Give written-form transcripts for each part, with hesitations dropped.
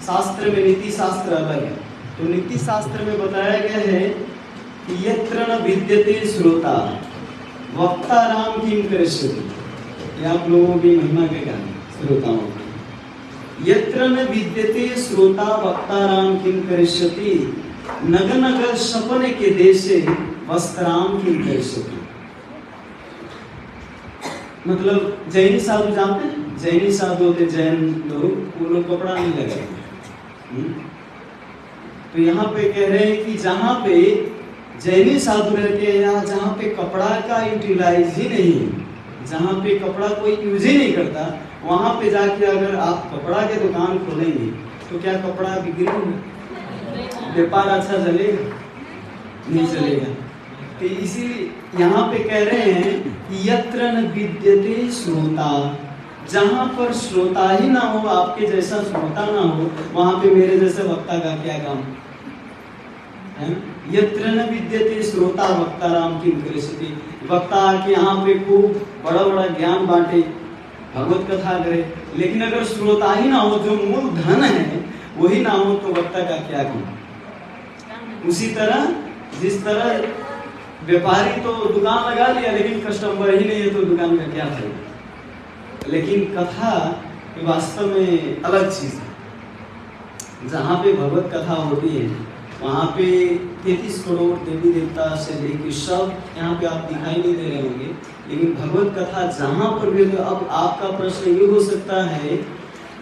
शास्त्र में नीति शास्त्र अलग है। तो नीति शास्त्र में बताया गया है कि यत्र न विद्यते श्रोता वक्ता राम किम करिष्यति। ये आप लोगों की महिमा के गाने श्रोताओं की। यत्र न विद्यते श्रोता वक्ता राम किम करिष्यति नग नग सपने के देशे वस्त्राम किम करिष्यति। मतलब जैनी साधु जानते हैं, जैनी साधु होते जैन लोग, वो लोग कपड़ा नहीं लगाते। तो यहाँ पे कह रहे हैं कि जहाँ पे जैनी साधु रहते हैं या जहाँ पे कपड़ा का यूटिलाइज ही नहीं है, जहाँ पे कपड़ा कोई यूज ही नहीं करता, वहाँ पे जाके अगर आप कपड़ा के दुकान खोलेंगे तो क्या कपड़ा बिक्री व्यापार अच्छा चलेगा? नहीं चलेगा। तो इसी यहाँ पे कह रहे हैं कि यत्र न विद्यते श्रोता, जहाँ पर श्रोता ही ना हो, आपके जैसा श्रोता ना हो, वहाँ पे मेरे जैसे वक्ता का क्या काम है? यत्र न विद्यते श्रोता वक्ता राम किम करिष्यति। वक्ता आके यहाँ पे खूब बड़ा बड़ा ज्ञान बांटे, भगवत कथा करे, लेकिन अगर श्रोता ही ना हो, जो मूल धन है वही ना हो, तो वक्ता का क्या काम? उसी तरह जिस तरह व्यापारी तो दुकान लगा लिया लेकिन कस्टमर ही नहीं है, तो दुकान का क्या फायदा? लेकिन कथा वास्तव में अलग चीज है। जहाँ पे भगवत कथा होती है वहाँ पे 33 करोड़ देवी देवता से लेकर सब यहाँ पे आप दिखाई नहीं दे रहे होंगे, लेकिन भगवत कथा जहाँ पर भी। अब आपका प्रश्न ये हो सकता है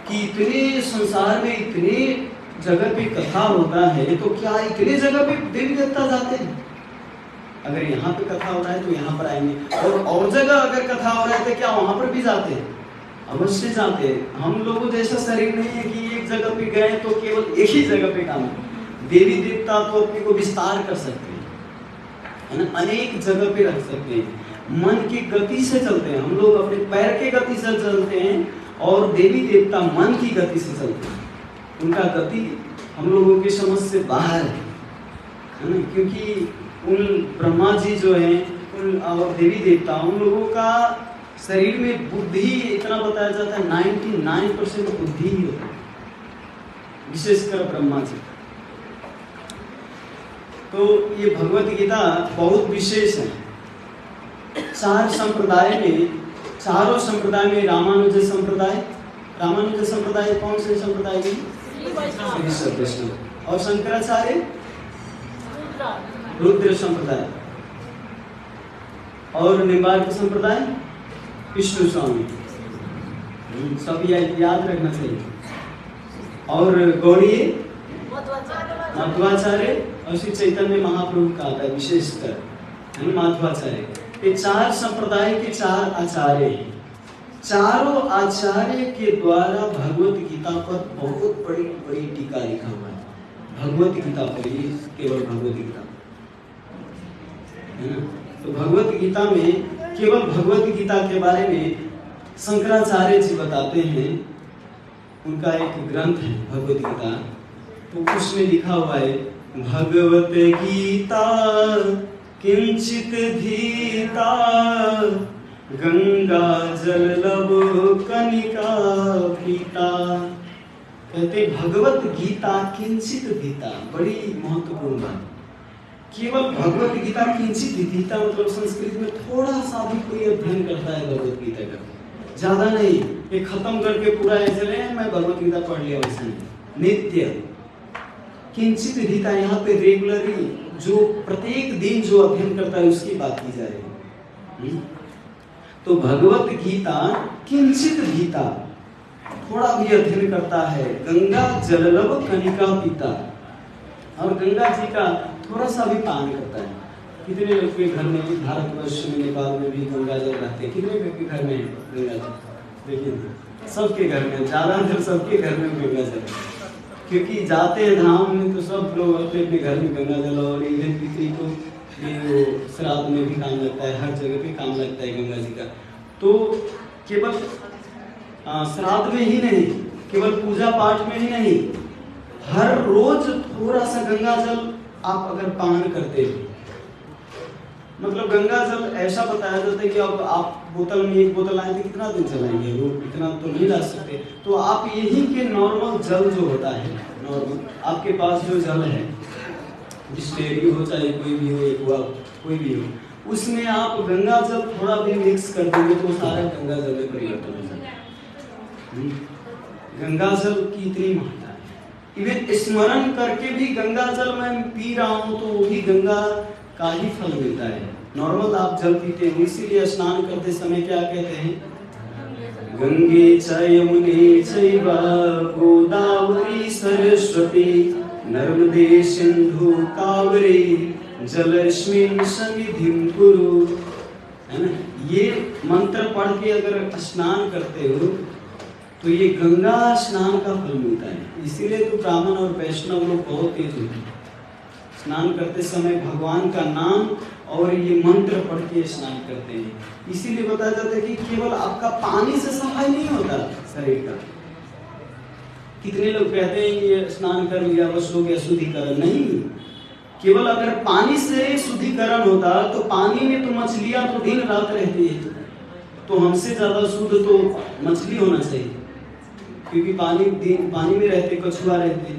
कि इतने संसार में इतने जगह पे कथा होता है, तो क्या इतने जगह पे देवी देवता जाते हैं? अगर यहाँ पे कथा हो रहा है तो यहाँ पर आएंगे, और जगह अगर कथा हो रहा है तो क्या वहाँ पर भी जाते हैं? अवश्य जाते हैं। हम लोगों जैसा शरीर नहीं है कि एक जगह पे गए तो केवल एक ही जगह पे काम है। देवी देवता तो अपने को विस्तार कर सकते हैं, है ना, अनेक जगह पे रख सकते हैं। मन की गति से चलते हैं, हम लोग अपने पैर के गति से चलते हैं, और देवी देवता मन की गति से चलते हैं। उनका गति हम लोगों की समझ से बाहर है ना, क्योंकि उन ब्रह्मा जी जो हैं उन और देवी देवता, उन लोगों का शरीर में बुद्धि इतना बताया जाता है 99% बुद्धि ही होती है, विशेषकर ब्रह्मा जी। तो ये भगवत गीता बहुत विशेष है। चार संप्रदाय में, चारों संप्रदाय में रामानुज संप्रदाय, रामानुज संप्रदाय कौन से संप्रदाय में? कृष्ण। और शंकराचार्य रुद्र संप्रदाय, और निम्बार्क संप्रदाय विष्णु स्वामी। सब याद रखना चाहिए। और गौड़ीय माधवाचार्य, और श्री चैतन्य महाप्रभु का आता है विशेषकर माधवाचार्य। ये चार संप्रदाय के चार आचार्य हैं। चारों आचार्य के द्वारा भगवत गीता पर बहुत बड़ी बड़ी टीका लिखा हुआ है। भगवत गीता पर, ये केवल भगवत गीता है ना। तो भगवत गीता में केवल भगवत गीता के बारे में शंकराचार्य जी बताते हैं, उनका एक ग्रंथ है भगवत गीता। तो उसमें लिखा हुआ है, भगवत गीता किंचित धीता गंगा जल लब कनिका पीता। कहते भगवत गीता किंचित धीता, बड़ी महत्वपूर्ण बात। केवल भगवत गीता किंचित धीता मतलब संस्कृत में थोड़ा सा भी कोई अध्ययन करता है भगवत गीता का, ज्यादा नहीं। ये खत्म करके पूरा ऐसे ले मैं भगवत गीता पढ़ लिया, वैसा नहीं। नित्य किंचित धीता, यहाँ पे रेगुलरली जो प्रत्येक दिन जो अध्ययन करता है उसकी बात की जा रही है। तो भगवत गीता किंचित धीता, थोड़ा भी अध्ययन करता है। गंगा जललब कनिका पीता, और गंगा जी का थोड़ा सा भी पान करता है। कितने लोग के घर में, भारतवर्ष में, नेपाल में भी गंगा जल रहते हैं? कितने लोग के घर में गंगा जल? देखिए सबके घर में, ज्यादातर सबके घर में गंगा जल, क्योंकि जाते हैं धाम में तो सब लोग अपने अपने घर में गंगा जल, और इवन पितरी को श्राद्ध में भी काम लगता है, हर जगह पे काम लगता है गंगा जी का। तो केवल श्राद्ध में ही नहीं, केवल पूजा पाठ में ही नहीं, हर रोज थोड़ा सा गंगा जल आप अगर पान करते हो मतलब गंगा जल ऐसा बताया जाता है कि अब आप बोतल में एक बोतल लाए थे, कितना दिन चलाएंगे, वो इतना तो नहीं ला सकते। तो आप यही के नॉर्मल जल जो होता है, नॉर्मल आपके पास जो जल है, बिस्लेरी हो चाहे कोई भी हो, एक्वा कोई भी हो, उसमें आप गंगा जल थोड़ा भी मिक्स कर देंगे तो सारा गंगा जल में परिवर्तन हो जाता है। गंगा जल की इतनी महत्ता है। इवन स्मरण करके भी गंगा जल मैं पी रहा हूँ तो वो भी गंगा का ही फल मिलता है। नॉर्मल आप जल पीते हैं, इसीलिए स्नान करते समय क्या कहते हैं, गंगे च यमुने चैव गोदावरी सरस्वती नर्मदे सिंधु कावेरी जलस्मिन् सन्निधिं कुरु, है ना। ये मंत्र पढ़ के अगर स्नान करते हो तो ये गंगा स्नान का फल मिलता है। इसीलिए तो ब्राह्मण और वैष्णव लोग बहुत तेज होते हैं, स्नान करते समय भगवान का नाम और ये मंत्र पढ़ के स्नान करते हैं। इसीलिए बताया जाता है कि केवल आपका पानी से सफाई नहीं होता शरीर का। कितने लोग कहते हैं कि ये स्नान कर लिया बस हो गया शुद्धिकरण, नहीं। केवल अगर पानी से शुद्धिकरण होता तो पानी में तो मछलियां तो दिन रात रहती है, तो हमसे ज्यादा शुद्ध तो मछली होना चाहिए, क्योंकि पानी में रहते, कछुआ रहते,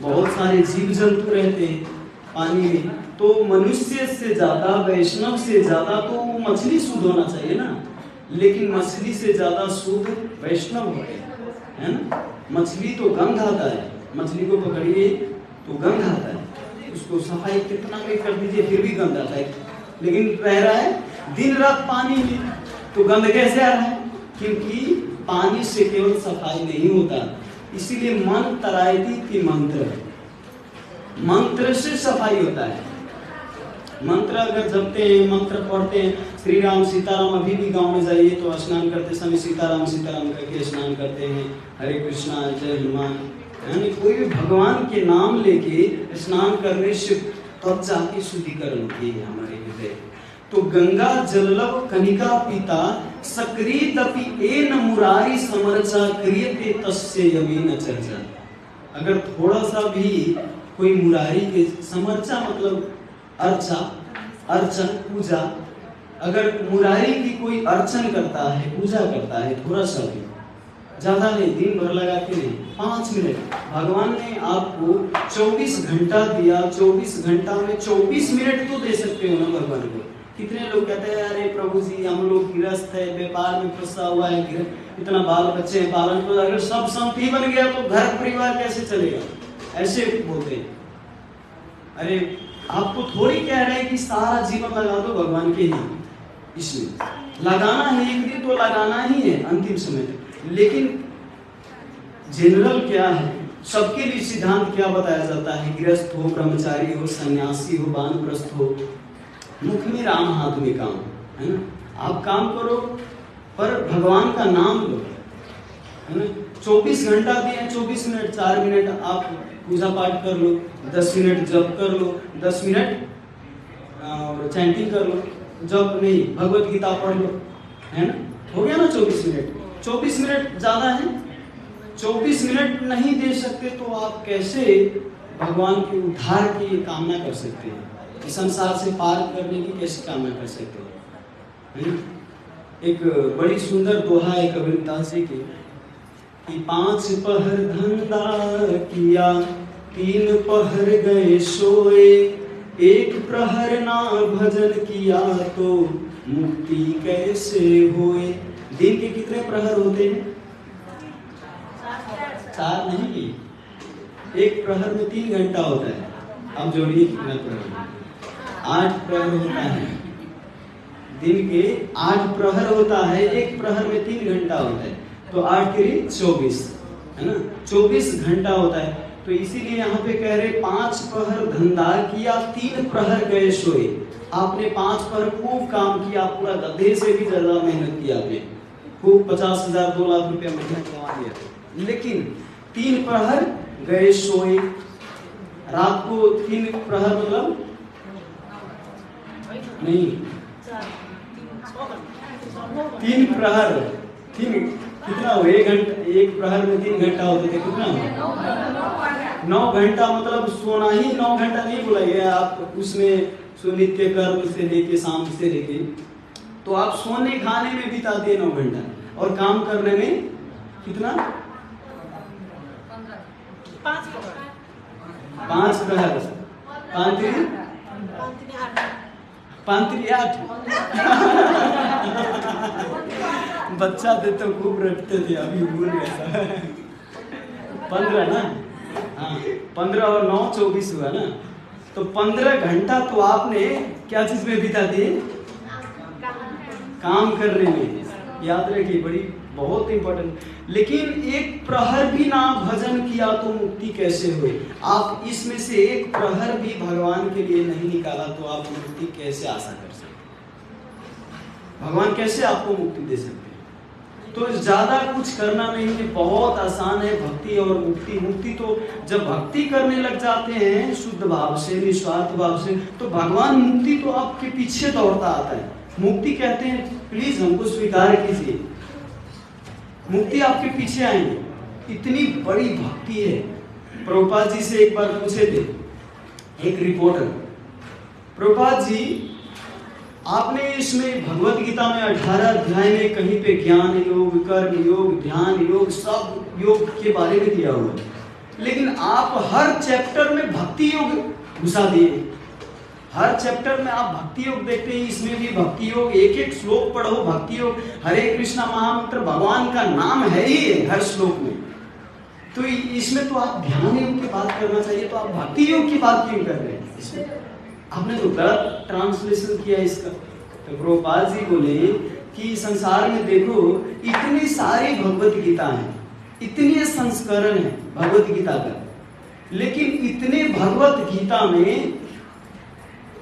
बहुत सारे जीव जंतु रहते हैं पानी में। तो मनुष्य से ज्यादा, वैष्णव से ज्यादा तो मछली शुद्ध होना चाहिए ना, लेकिन मछली से ज्यादा शुद्ध वैष्णव होते हैं ना। मछली तो गंध आता है, मछली को पकड़िए तो गंध आता है, उसको सफाई कितना भी कर दीजिए फिर भी गंध आता है, लेकिन रह रहा है दिन रात पानी में, तो गंध कैसे आ रहा है, क्योंकि पानी से केवल सफाई नहीं होता। इसीलिए मन तरायती की मंत्र से सफाई होता है। मंत्र अगर जपते हैं, मंत्र पढ़ते हैं, श्री राम सीताराम, अभी भी गांव में जाइए तो स्नान करते समय सीताराम सीताराम करके स्नान करते हैं, हरे कृष्णा जय हनुमान, यानी कोई भी भगवान के नाम लेके स्नान करने से तब जाके शुद्धिकरण होती है हमारे हृदय। तो गंगा जललव कनिका पिता सक्रीतपि एन मुरारी समर्चा क्रियते तस्य यमेन चर्चा। अगर थोड़ा सा भी कोई मुरारी के समर्चा मतलब अर्चा, अर्चन, पूजा, अगर मुरारी की कोई अर्चन करता है, पूजा करता है, थोड़ा सा भी, ज्यादा नहीं, दिन भर लगा के नहीं, 5 मिनट, भगवान ने आपको 24 घंटा दिया, 24 घंटा में 24 मिनट तो दे सकते हो ना भगवान को। कितने लोग कहते हैं अरे प्रभु जी हम लोग गृहस्थ है, व्यापार में फंसा हुआ है, इतना बाल बच्चे हैं, पालन को अगर सब संपत्ति बन गया तो घर परिवार कैसे चलेगा, ऐसे बोलते हैं। अरे आपको थोड़ी कह रहे हैं कि सारा जीवन लगा दो भगवान के ही, इसमें लगाना है, एक दिन तो लगाना ही है अंतिम समय तक। लेकिन जनरल क्या है, सबके लिए सिद्धांत क्या बताया जाता है, गृहस्थ हो, ब्रह्मचारी हो, सन्यासी हो, वानप्रस्थ हो, मुख में राम हाथ में काम, है ना। आप काम करो पर भगवान का नाम लो, है ना। 24 घंटा दिए, 24 मिनट, 4 मिनट आप पूजा पाठ कर लो, 10 मिनट जप कर लो, 10 मिनट चैंटिंग कर लो, जप नहीं भगवत गीता पढ़ लो, है ना, हो गया ना 24 मिनट। 24 मिनट ज्यादा है, 24 मिनट नहीं दे सकते तो आप कैसे भगवान के उद्धार की कामना कर सकते हैं, संसार से पार करने की कैसे कामना कर सकते हैं। एक बड़ी सुंदर दोहा है कबीरदास जी की कि 5 पहर धंधा किया, 3 पहर गए सोए, 1 प्रहर ना भजन किया तो मुक्ति कैसे होए। दिन के कितने प्रहर होते हैं? 4 नहीं, 1 प्रहर में 3 घंटा होता है, आप जोड़िए कितना प्रहर, 8 प्रहर होता है। दिन के 8 प्रहर होता है, 1 प्रहर में 3 घंटा होता है, तो 8 के 24, है ना, 24 घंटा होता है। तो इसीलिए यहाँ पे कह रहे 5 पहर धंधा किया, 3 प्रहर गए सोए। आपने 5 पहर खूब काम किया, पूरा गधे से भी ज्यादा मेहनत किया, आपने खूब 50,000 2 लाख रुपया मेहनत कमा लिया, लेकिन 3 प्रहर गए सोए। रात को 3 प्रहर मतलब नहीं, 3 प्रहर, 3 कितना हो, 1 घंटा, 1 प्रहर में 3 घंटा होते थे, कितना हो 9 घंटा, मतलब सोना ही 9 घंटा नहीं बोला गया। आप उसमें सुनित्य कर्म से लेके शाम से लेके, तो आप सोने खाने में बिताते 9 घंटा और काम करने में कितना? 5 प्रहर, 5 8 बच्चा थे तो खूब रटते थे, अभी भूल गया। 15 ना, हाँ 15 और 9 24 हुआ ना। तो 15 घंटा तो आपने क्या चीज में बिता दिए? काम करने में। याद रखिए, बड़ी बहुत इंपॉर्टेंट। लेकिन एक प्रहर भी ना भजन किया तो मुक्ति कैसे हुए? आप इसमें से एक प्रहर भी भगवान के लिए नहीं निकाला तो आप मुक्ति कैसे आशा कर सकते? भगवान कैसे आपको मुक्ति दे सकते? तो ज्यादा कुछ करना नहीं है, बहुत आसान है भक्ति और मुक्ति। मुक्ति तो जब भक्ति करने लग जाते हैं शुद्ध भाव से, निस्वार्थ भाव से, तो भगवान मुक्ति तो आपके पीछे दौड़ता आता है। मुक्ति कहते हैं प्लीज हमको स्वीकार कीजिए, मुक्ति आपके पीछे आएंगे। इतनी बड़ी भक्ति है। प्रभुपाद जी से एक बार पूछे थे एक रिपोर्टर, प्रभुपाद जी आपने इसमें भगवत गीता में 18 अध्याय में कहीं पे ज्ञान योग, कर्म योग, ध्यान योग, सब योग के बारे में दिया हुआ है, लेकिन आप हर चैप्टर में भक्ति योग घुसा दिए। हर चैप्टर में आप भक्ति योग देखते हैं, इसमें भी भक्ति योग, एक एक श्लोक पढ़ो भक्ति योग। हरे कृष्णा महामंत्र भगवान का नाम है ही है हर श्लोक में, तो इसमें तो आप ध्यान योग की बात करना चाहिए, तो आप भक्ति योग की बात क्यों कर रहे हैं? इसमें आपने तो गलत ट्रांसलेशन किया इसका। तो प्रभुपाद जी बोले कि संसार में देखो इतनी सारी भगवत गीता है, इतने संस्करण है भगवत गीता का, लेकिन इतने भगवत गीता में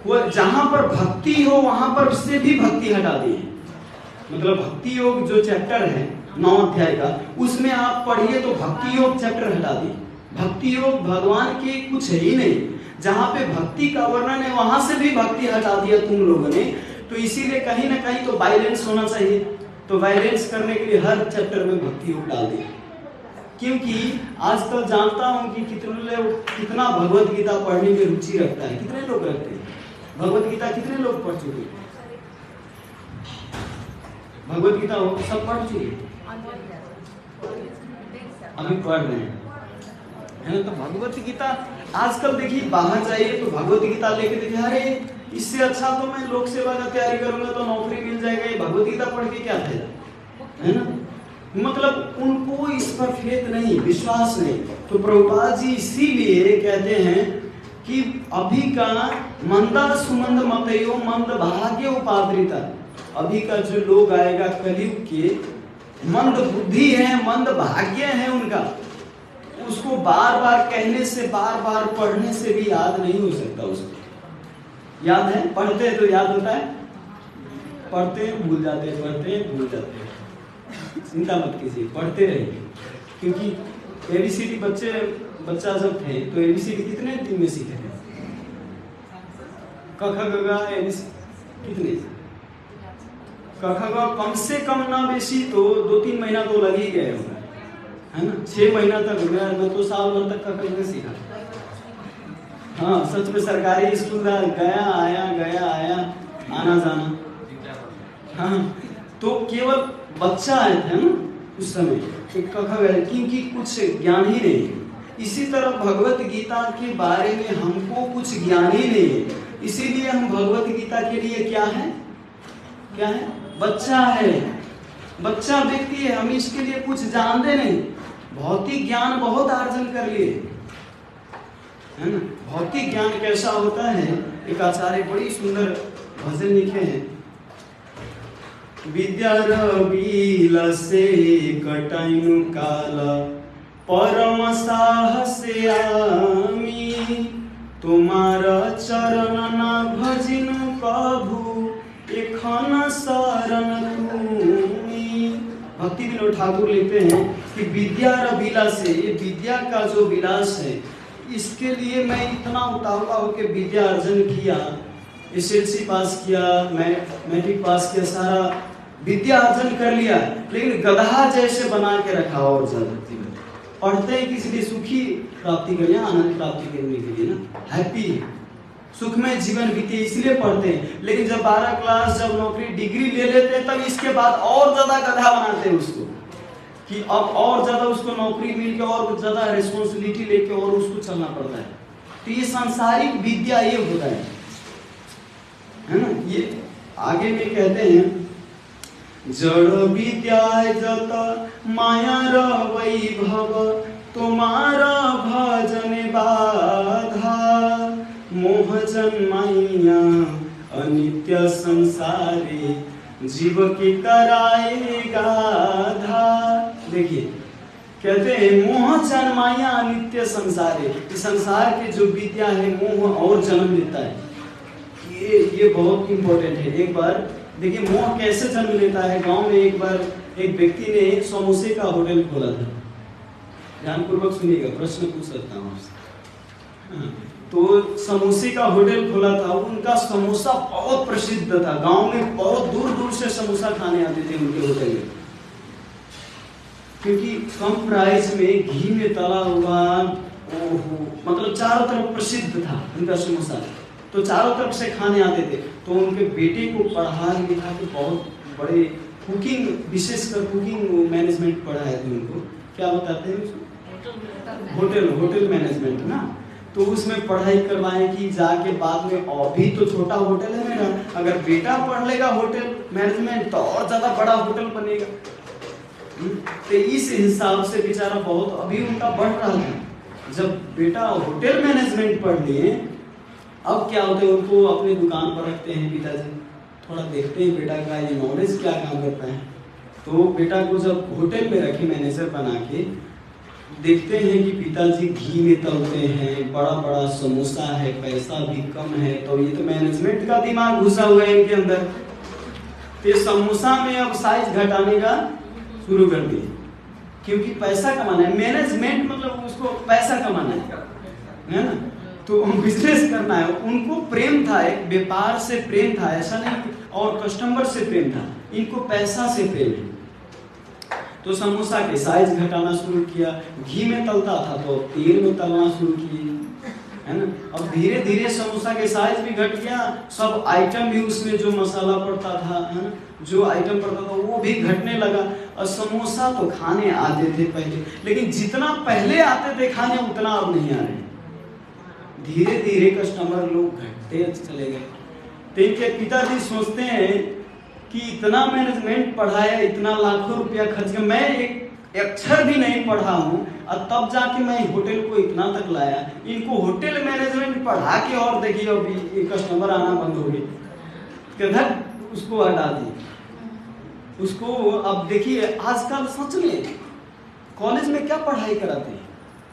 वो जहां पर भक्ति हो वहां पर से भी भक्ति हटा दी है। मतलब भक्ति योग जो चैप्टर है 9 अध्याय का, उसमें आप पढ़िए तो भक्ति योग चैप्टर हटा दिए। भक्ति योग भगवान के कुछ है ही नहीं, जहां पे भक्ति का वर्णन है वहां से भी भक्ति हटा दिया तुम लोगों ने। तो इसीलिए कहीं ना कहीं तो वायलेंस होना चाहिए, तो वायलेंस करने के लिए हर चैप्टर में भक्ति योग डाल दिया। क्योंकि आजकल जानता हूं कि कितना भगवत गीता पढ़ने में रुचि रखता है। कितने लोग रखते हैं भगवत गीता? कितने लोग पढ़ चुके? भगवत गीता सब पढ़ चुके, अभी पढ़ रहे हैं, है ना? तो भगवत गीता आजकल देखिए, बाहर जाइए तो भगवत गीता लेके देखिए, अरे इससे अच्छा तो मैं लोक सेवा का तैयारी करूंगा तो नौकरी मिल जाएगा, ये भगवत गीता पढ़ के क्या फायदा, है ना? मतलब उनको इस पर फेथ नहीं, विश्वास नहीं। तो प्रभुपाद जी इसीलिए कहते हैं कि अभी का मंदा सुमंद मतयो मंद भाग्य उपाद्रिता, अभी का जो लोग आएगा कलयुग के मंद बुद्धि है, मंद भाग्य है उनका, उसको बार बार कहने से, बार बार पढ़ने से भी याद नहीं हो सकता। उसको याद है, पढ़ते हैं तो याद होता है, पढ़ते हैं भूल जाते हैं, पढ़ते हैं भूल जाते हैं। चिंता मत कीजिए, पढ़ते रहिए, क्योंकि एबीसीडी बच्चा जब थे तो एबीसीडी कितने दिन में सीखे थे? क ख ग घ कितने? क ख ग कम से कम ना बेसी तो 2-3 महीना तो लग ही गए होगा, है ना? 6 महीना तक मैं तो साल भर तक क ख ग सीखा। हाँ सच में सरकारी स्कूल गया आया आना जाना। हाँ तो केवल बच्चा आए थे ना उस समय, क्योंकि कुछ ज्ञान ही नहीं। इसी तरह भगवत गीता के बारे में हमको कुछ ज्ञान ही नहीं है, इसीलिए हम भगवत गीता के लिए क्या है, बच्चा है, बच्चा व्यक्ति है, हम इसके लिए कुछ जानते नहीं। भौतिक ज्ञान बहुत अर्जन कर लिए, है ना? भौतिक ज्ञान कैसा होता है, एक आचार्य बड़ी सुंदर भजन लिखे हैं, विद्या रविलसे कटाइनु काला परम साहसे आमी, तुम्हारा चरण न भजिनु कभू एखन शरण तुम्ही। भक्ति विनोद ठाकुर लिखते हैं कि विद्या रविलासे, ये विद्या का जो विलास है, इसके लिए मैं इतना उतावला होकर विद्या अर्जन किया, एसएलसी पास किया, मैट्रिक पास किया, सारा विद्या अर्जन कर लिया, लेकिन गधा जैसे बना के रखा। और ज्यादा पढ़ते हैं किसी लिए सुखी प्राप्ति करिए, आनंद प्राप्ति करने के लिए ना, हैप्पी। सुखमय जीवन बीते इसलिए पढ़ते हैं। लेकिन जब 12 क्लास, जब नौकरी, डिग्री ले लेते हैं, तब इसके बाद और ज्यादा गधा बनाते हैं उसको, कि अब और ज्यादा उसको नौकरी मिल के और ज्यादा रिस्पॉन्सिबिलिटी लेके और उसको चलना पड़ता है। तो ये सांसारिक विद्या ये होता है ना। ये आगे में कहते हैं, जड़ विद्या जत माया वैभव, तुम्हारा भजन बाधा, मोह जन्माइया अनित्य संसारे, जीव के कराएगा धा। देखिए कहते हैं मोह जन्माया अनित्य संसारे, संसार के जो विद्या है मोह और जन्म लेता है। ये बहुत इंपॉर्टेंट है। एक बार देखिए मोह कैसे जन्म लेता है। गांव में एक बार एक व्यक्ति ने समोसे का होटल खोला था। ध्यानपूर्वक सुनिएगा, प्रश्न पूछ सकता हूँ आपसे। तो समोसे का होटल खोला था। उनका समोसा बहुत प्रसिद्ध था, गांव में बहुत दूर दूर से समोसा खाने आते थे उनके होटल में, क्योंकि कम प्राइस में घी में तला हुआ, मतलब चारों तरफ प्रसिद्ध था उनका समोसा, तो चारों तरफ से खाने आते थे। तो उनके बेटे को पढ़ा लिखा के बहुत बड़े कुकिंग, विशेषकर कुकिंग मैनेजमेंट पढ़ाए थे उनको। क्या बताते हैं उसको? होटल मैनेजमेंट ना। तो उसमें पढ़ाई करवाएं कि जाके बाद में, अभी तो छोटा होटल है मेरा, अगर बेटा पढ़ लेगा होटल मैनेजमेंट तो और ज्यादा बड़ा होटल बनेगा। तो इस हिसाब से बेचारा बहुत अभी उनका बढ़ रहा था। जब बेटा होटल मैनेजमेंट पढ़ लिए, अब क्या होता है, उनको अपने दुकान पर रखते हैं पिताजी, थोड़ा देखते हैं बेटा का ये नॉलेज क्या काम करता है। तो बेटा को जब होटल में रखे मैनेजर बना के, देखते हैं कि पिताजी घी में तलते हैं, बड़ा बड़ा समोसा है, पैसा भी कम है, तो ये तो मैनेजमेंट का दिमाग घुसा हुआ है इनके अंदर। तो समोसा में अब साइज घटाने का शुरू कर दिए, क्योंकि पैसा कमाना है। मैनेजमेंट मतलब उसको पैसा कमाना है ना, तो बिजनेस करना है। उनको प्रेम था, एक व्यापार से प्रेम था, ऐसा नहीं, और कस्टमर से प्रेम था, इनको पैसा से प्रेम है। तो समोसा के साइज घटाना शुरू किया। घी में तलता था तो तेल में तलना शुरू किए, है ना। अब धीरे धीरे समोसा के साइज भी घट गया, सब आइटम भी उसमें जो मसाला पड़ता था, है ना, जो आइटम पड़ता था वो भी घटने लगा। और समोसा तो खाने आते थे पहले, लेकिन जितना पहले आते थे खाने उतना अब नहीं आ रहे। धीरे धीरे कस्टमर लोग घटते चले गए। तो इनके पिताजी सोचते हैं कि इतना मैनेजमेंट पढ़ाया, इतना लाखों रुपया खर्च किया, मैं एक अक्षर भी नहीं पढ़ा हूँ, और तब जाके मैं होटल को इतना तक लाया। इनको होटल मैनेजमेंट पढ़ा के और देखिए अभी कस्टमर आना बंद हो गए, उसको हटा दिए उसको। अब देखिए आजकल सच में कॉलेज में क्या पढ़ाई कराते हैं,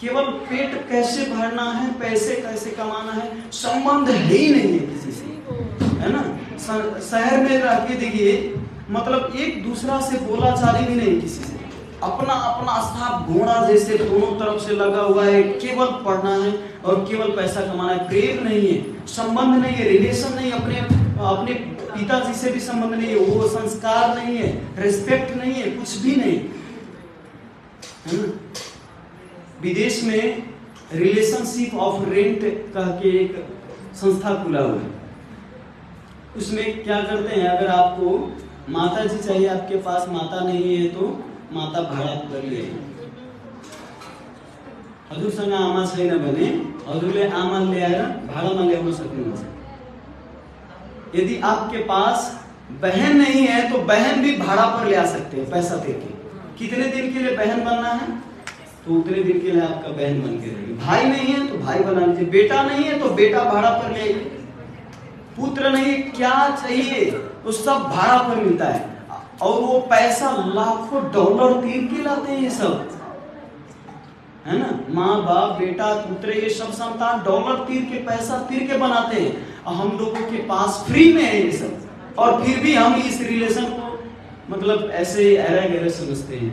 केवल पेट कैसे भरना है, पैसे कैसे कमाना है, संबंध है ही नहीं है किसी से, है ना। शहर में रह के देखिए, मतलब एक दूसरा से बोला चाली भी नहीं किसी से, अपना अपना साफ घोड़ा जैसे दोनों तरफ से लगा हुआ है, केवल पढ़ना है और केवल पैसा कमाना है। प्रेम नहीं है, संबंध नहीं है, रिलेशन नहीं, अपने पिताजी से भी संबंध नहीं है, वो संस्कार नहीं है, रिस्पेक्ट नहीं है, कुछ भी नहीं, है ना। विदेश में रिलेशनशिप ऑफ रेंट कह के एक संस्था खुला हुआ है। उसमें क्या करते हैं, अगर आपको माता जी चाहिए, आपके पास माता नहीं है तो माता भाड़ा कर लिए। हजुरसँग आमा छैन भने हजुरले आमा ल्याएर भाडामा ल्याउन सक्नुहुन्छ। यदि आपके पास बहन नहीं है तो बहन भी भाड़ा पर ले आ सकते हैं पैसा देके। कितने दिन के लिए बहन बनना है तो उतने दिन के लिए आपका बहन बन के रहेगी। भाई नहीं है तो भाई बना लीजिए, बेटा नहीं है तो बेटा भाड़ा पर ले, पुत्र नहीं, क्या चाहिए तो सब भाड़ा पर मिलता है। और वो पैसा लाखों डॉलर तीर के लाते हैं ये सब, है ना। माँ बाप बेटा पुत्र ये सब संतान डॉलर तीर के, पैसा तीर के बनाते हैं, और हम लोगों के पास फ्री में है ये सब। और फिर भी हम इस रिलेशन को मतलब ऐसे ऐरा गहरा समझते हैं,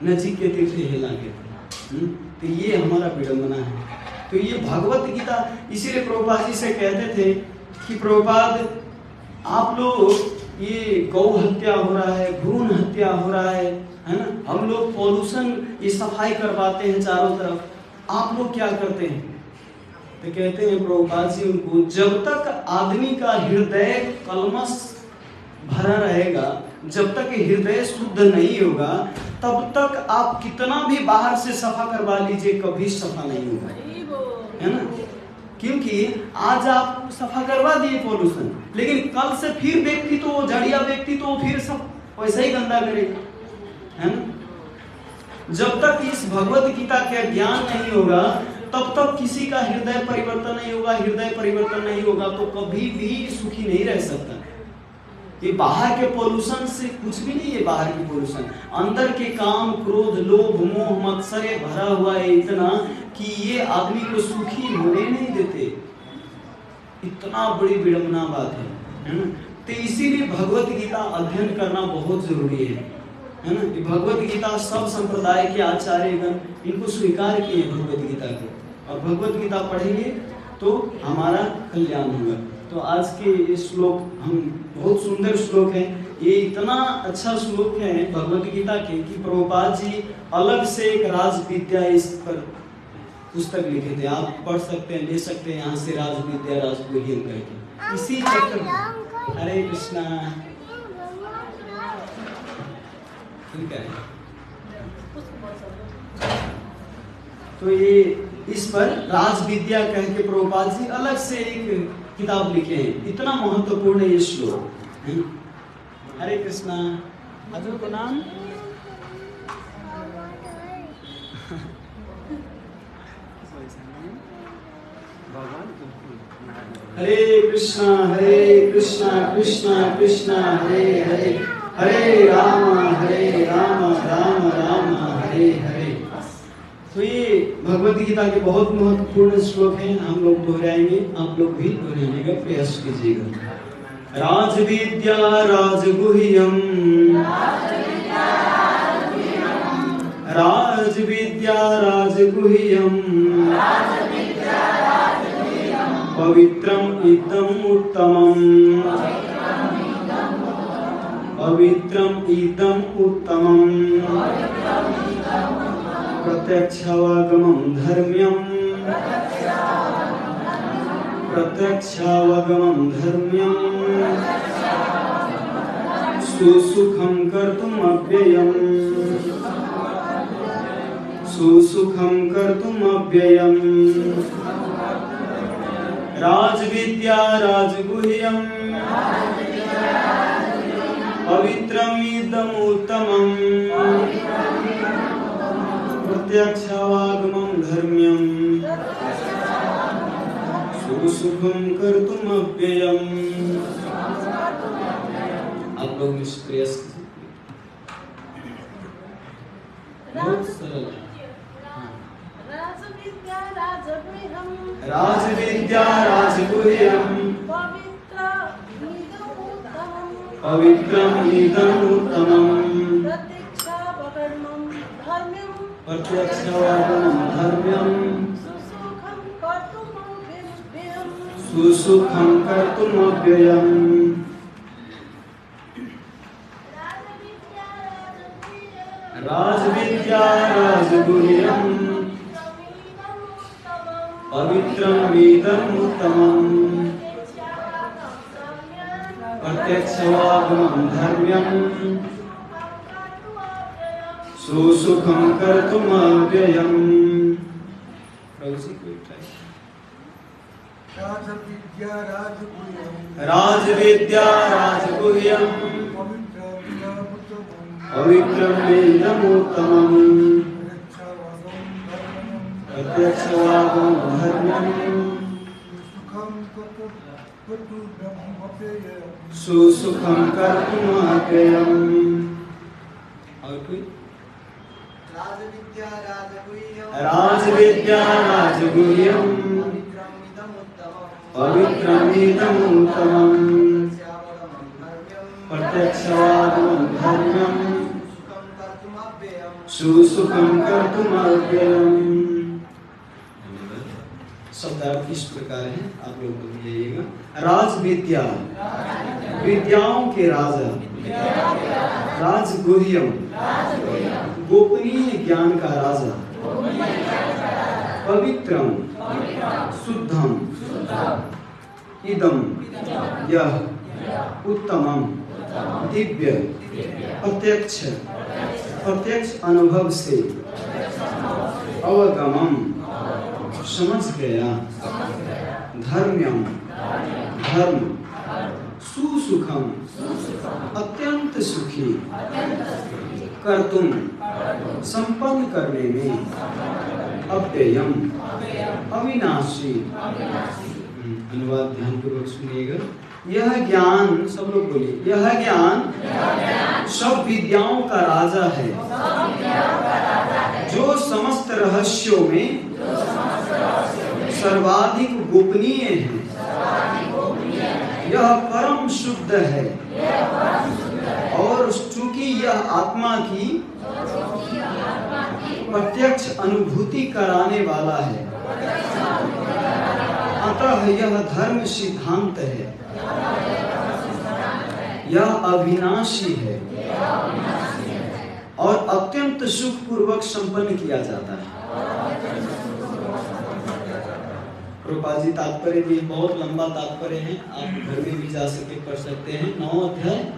नजीक के तीर्थ हिला के। तो ये हमारा विडंबना है। तो ये भगवत गीता, इसीलिए प्रभुपाद जी से कहते थे कि प्रभुपाद आप लोग ये गौ हत्या हो रहा है, भ्रूण हत्या हो रहा है ना, हम लोग पॉल्यूशन ये सफाई करवाते हैं चारों तरफ, आप लोग क्या करते हैं, तो कहते हैं प्रभुपाद जी उनको, जब तक आदमी का हृदय कलमश भरा रहेगा, जब तक हृदय शुद्ध नहीं होगा, तब तक आप कितना भी बाहर से सफा करवा लीजिए, कभी सफा नहीं होगा, है ना। क्योंकि आज आप सफा करवा दिए पॉल्यूशन, लेकिन कल से फिर व्यक्ति तो जड़िया व्यक्ति तो फिर सब वैसा ही गंदा करेगा, है ना। जब तक इस भगवत गीता का ज्ञान नहीं होगा, तब तक किसी का हृदय परिवर्तन नहीं होगा। हृदय परिवर्तन नहीं होगा तो कभी भी सुखी नहीं रह सकता। ये बाहर के पोल्यूशन से कुछ भी नहीं है। बाहर की पोल्यूशन, अंदर के काम, क्रोध, लोभ, मोह, मत्सर्य भरा हुआ है इतना कि ये आदमी को सुखी होने नहीं देते। इतना बड़ी विडंबना बात है ना। तो इसीलिए भगवत गीता अध्ययन करना बहुत जरूरी है ना। कि भगवत गीता सब संप्रदाय के आचार्यगण इनको स्वीकार किए भगवत गीता को, और भगवत गीता पढ़ेंगे तो हमारा कल्याण होगा। तो आज के ये श्लोक, हम बहुत सुंदर श्लोक है ये, इतना अच्छा श्लोक है भगवत गीता के कि प्रभुपाद जी अलग से एक राज विद्या इस पर पुस्तक लिखे थे। आप पढ़ सकते हैं, ले सकते हैं यहाँ से, राज विद्या राजगुह्यम करके। इसी चैप्टर में हरे कृष्णा, ठीक है। तो ये इस पर राज विद्या कह के प्रभुपाद जी अलग से एक किताब लिखे हैं। इतना महत्वपूर्ण ये श्लोक। हरे कृष्णा। अजू का नाम हरे कृष्णा कृष्णा कृष्णा हरे हरे, हरे राम राम राम हरे हरे। तो ये भगवत गीता के बहुत महत्वपूर्ण श्लोक हैं। हम लोग दोहराएंगे, आप लोग भी दोहराने का प्रयास कीजिएगा। राज विद्या राजगुह्यम, राज विद्या राजगुह्यम, पवित्रम इदम उत्तमम, पवित्रम इदम उत्तमम, प्रत्यक्षावगमं धर्म्यं, प्रत्यक्षावगमं धर्म्यं, सुसुखं कर्तुम् अव्ययम्, सुसुखं कर्तुम् अव्ययम्। राजविद्या राजगुह्यं, पवित्रमिदम् उत्तमम्, प्रत्यक्षावागमं धर्म्यं, सुसुखं कर्तुम् अव्ययम्। आप लोग निष्क्रिय, बहुत सरल। राजविद्या राजगुह्यं, पवित्रम् इदम् उत्तमम्, प्रत्यक्षावगमं धर्म्यं, सुसुखं कर्तुम् अव्ययम्। राजविद्या राजगुह्यं, पवित्रम् इदम् उत्तमम्, प्रत्यक्षावगमं धर्म्यं, सुसुखं कर्तुम् अव्ययम्। राजविद्या राजगुह्यं, पवित्रमिदम् उत्तमम्, प्रत्यक्षावगमं धर्म्यं, सुसुखं कर्तुम् अव्ययम्। और कोई? राजविद्या राजगुह्यं, पवित्रमिदम् उत्तमम्, प्रत्यक्षावगमं धर्म्यं, सुसुखं कर्तुम् अव्ययम्। शब्दार्थ इस प्रकार है, आप लोग बोलिएगा। राज विद्या, विद्याओं के राजा, राजगुह्यम, गोपनीय ज्ञान का राजा, पवित्रम शुद्धम इदम यह उत्तमम दिव्य प्रत्यक्ष अनुभव से अवगमम समझ गया धर्म्यम धर्म सुसुखम अत्यंत सुखी कर्तुम संपन्न करने में अव्ययम अविनाशी। अनुवाद ध्यानपूर्वक सुनिएगा। यह ज्ञान, सब लोग बोलिए, यह ज्ञान सब विद्याओं का राजा है जो समस्त रहस्यों में सर्वाधिक गोपनीय है। यह परम शुद्ध है और चूंकि यह आत्मा की प्रत्यक्ष अनुभूति कराने वाला है, अतः यह धर्म सिद्धांत है। यह अविनाशी है और अत्यंत सुख पूर्वक संपन्न किया जाता है। प्रभुपाद जी तात्पर्य भी बहुत लंबा तात्पर्य है, आप घर में भी जा सके पढ़ सकते हैं। 9 अध्याय